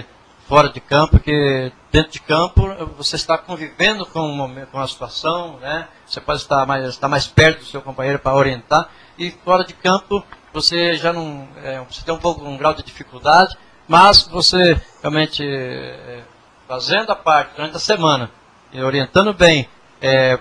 fora de campo, que dentro de campo você está convivendo com a situação, né? Você pode estar mais perto do seu companheiro para orientar, e fora de campo você já não você tem um grau de dificuldade, mas você realmente fazendo a parte durante a semana e orientando bem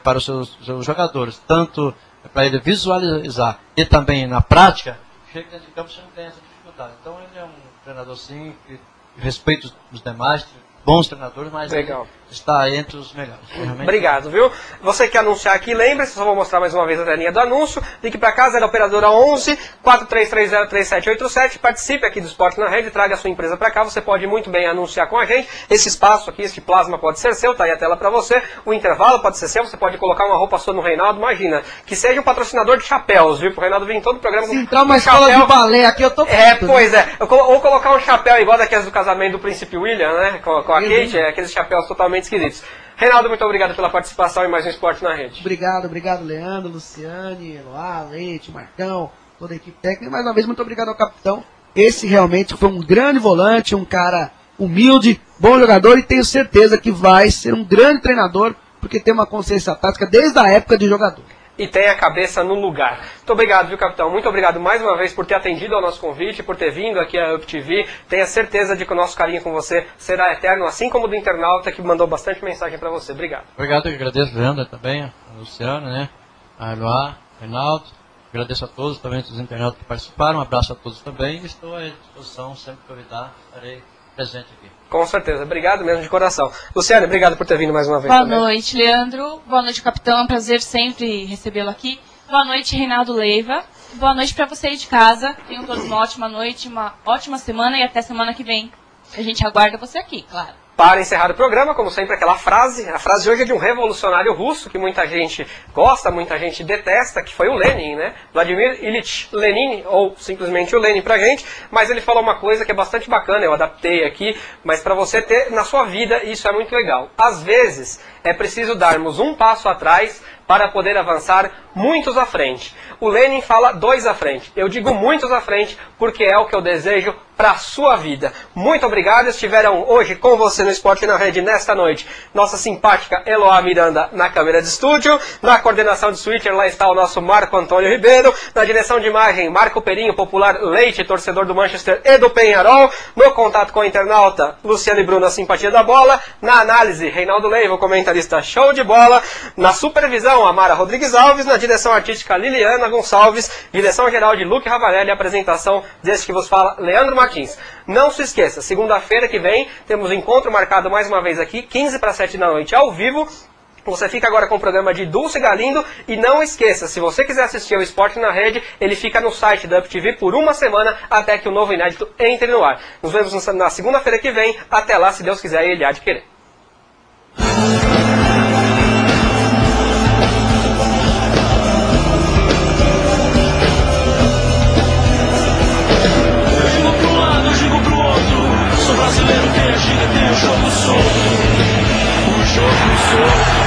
para os seus jogadores, tanto para ele visualizar e também na prática, chega dentro de campo você não tem essa dificuldade. Então ele é um treinador sim, que respeito os demais, bons treinadores, mas legal, está entre os melhores. Realmente. Obrigado, viu? Você quer anunciar aqui, lembre-se, só vou mostrar mais uma vez a telinha do anúncio. Ligue para casa, da operadora 11 43303787. Participe aqui do Esporte na Rede, traga a sua empresa para cá. Você pode muito bem anunciar com a gente. Esse espaço aqui, este plasma pode ser seu, tá aí a tela para você. O intervalo pode ser seu, você pode colocar uma roupa sua no Reinaldo. Imagina, que seja um patrocinador de chapéus, viu? Pro Reinaldo vir em todo o programa. Se entrar uma escola de balé aqui, eu tô feito, pois é. Ou colocar um chapéu igual daqueles do casamento do Príncipe William, né? Com a Kate, aqueles chapéus totalmente esquisitos. Reinaldo, muito obrigado pela participação em mais um Esporte na Rede. Obrigado, Leandro, Luciane, Eloá, Leite, Marcão, toda a equipe técnica. Mais uma vez, muito obrigado ao capitão. Esse realmente foi um grande volante, um cara humilde, bom jogador, e tenho certeza que vai ser um grande treinador, porque tem uma consciência tática desde a época de jogador. E tem a cabeça no lugar. Muito obrigado, viu, capitão? Muito obrigado mais uma vez por ter atendido ao nosso convite, por ter vindo aqui à UpTV. Tenha certeza de que o nosso carinho com você será eterno, assim como o do internauta que mandou bastante mensagem para você. Obrigado. Obrigado, eu agradeço, Leandro, também, a Luciana, né, a Eloá, Reinaldo. Agradeço a todos, também os internautas que participaram. Um abraço a todos também. E estou à disposição, sempre que convidar, estarei presente aqui. Com certeza, obrigado mesmo de coração. Luciane, obrigado por ter vindo mais uma vez. Boa noite, Leandro. Boa noite, capitão. É um prazer sempre recebê-lo aqui. Boa noite, Reinaldo Leiva. Boa noite para você aí de casa. Tenham todos uma ótima noite, uma ótima semana e até semana que vem. A gente aguarda você aqui, claro. Para encerrar o programa, como sempre, aquela frase. A frase hoje é de um revolucionário russo que muita gente gosta, muita gente detesta, que foi o Lenin, né? Vladimir Ilyich Lenin, ou simplesmente o Lenin pra gente. Mas ele falou uma coisa que é bastante bacana, eu adaptei aqui, mas para você ter na sua vida, isso é muito legal. Às vezes, é preciso darmos um passo atrás para poder avançar muitos à frente. O Lenin fala 2 à frente. Eu digo muitos à frente porque é o que eu desejo para a sua vida. Muito obrigado. Estiveram hoje com você no Esporte na Rede nesta noite. Nossa simpática Eloá Miranda na câmera de estúdio. Na coordenação de switcher lá está o nosso Marco Antônio Ribeiro. Na direção de imagem, Marco Perinho, popular Leite, torcedor do Manchester e do Penharol. No contato com a internauta, Luciane Bruno, a simpatia da bola. Na análise, Reinaldo Leiva, o comentarista show de bola. Na supervisão, Amara Rodrigues Alves. Na direção artística, Liliana Gonçalves. Direção geral de Luque Ravanelli. Apresentação desse que vos fala, Leandro Martins. Não se esqueça, segunda-feira que vem temos encontro marcado mais uma vez aqui, 6:45 da noite ao vivo. Você fica agora com o programa de Dulce Galindo e não esqueça, se você quiser assistir ao Esporte na Rede, ele fica no site da UpTV por uma semana até que o novo inédito entre no ar. Nos vemos na segunda-feira que vem. Até lá, se Deus quiser, ele há de querer. Brasileiro tem a gira, tem o jogo sou. O jogo sou.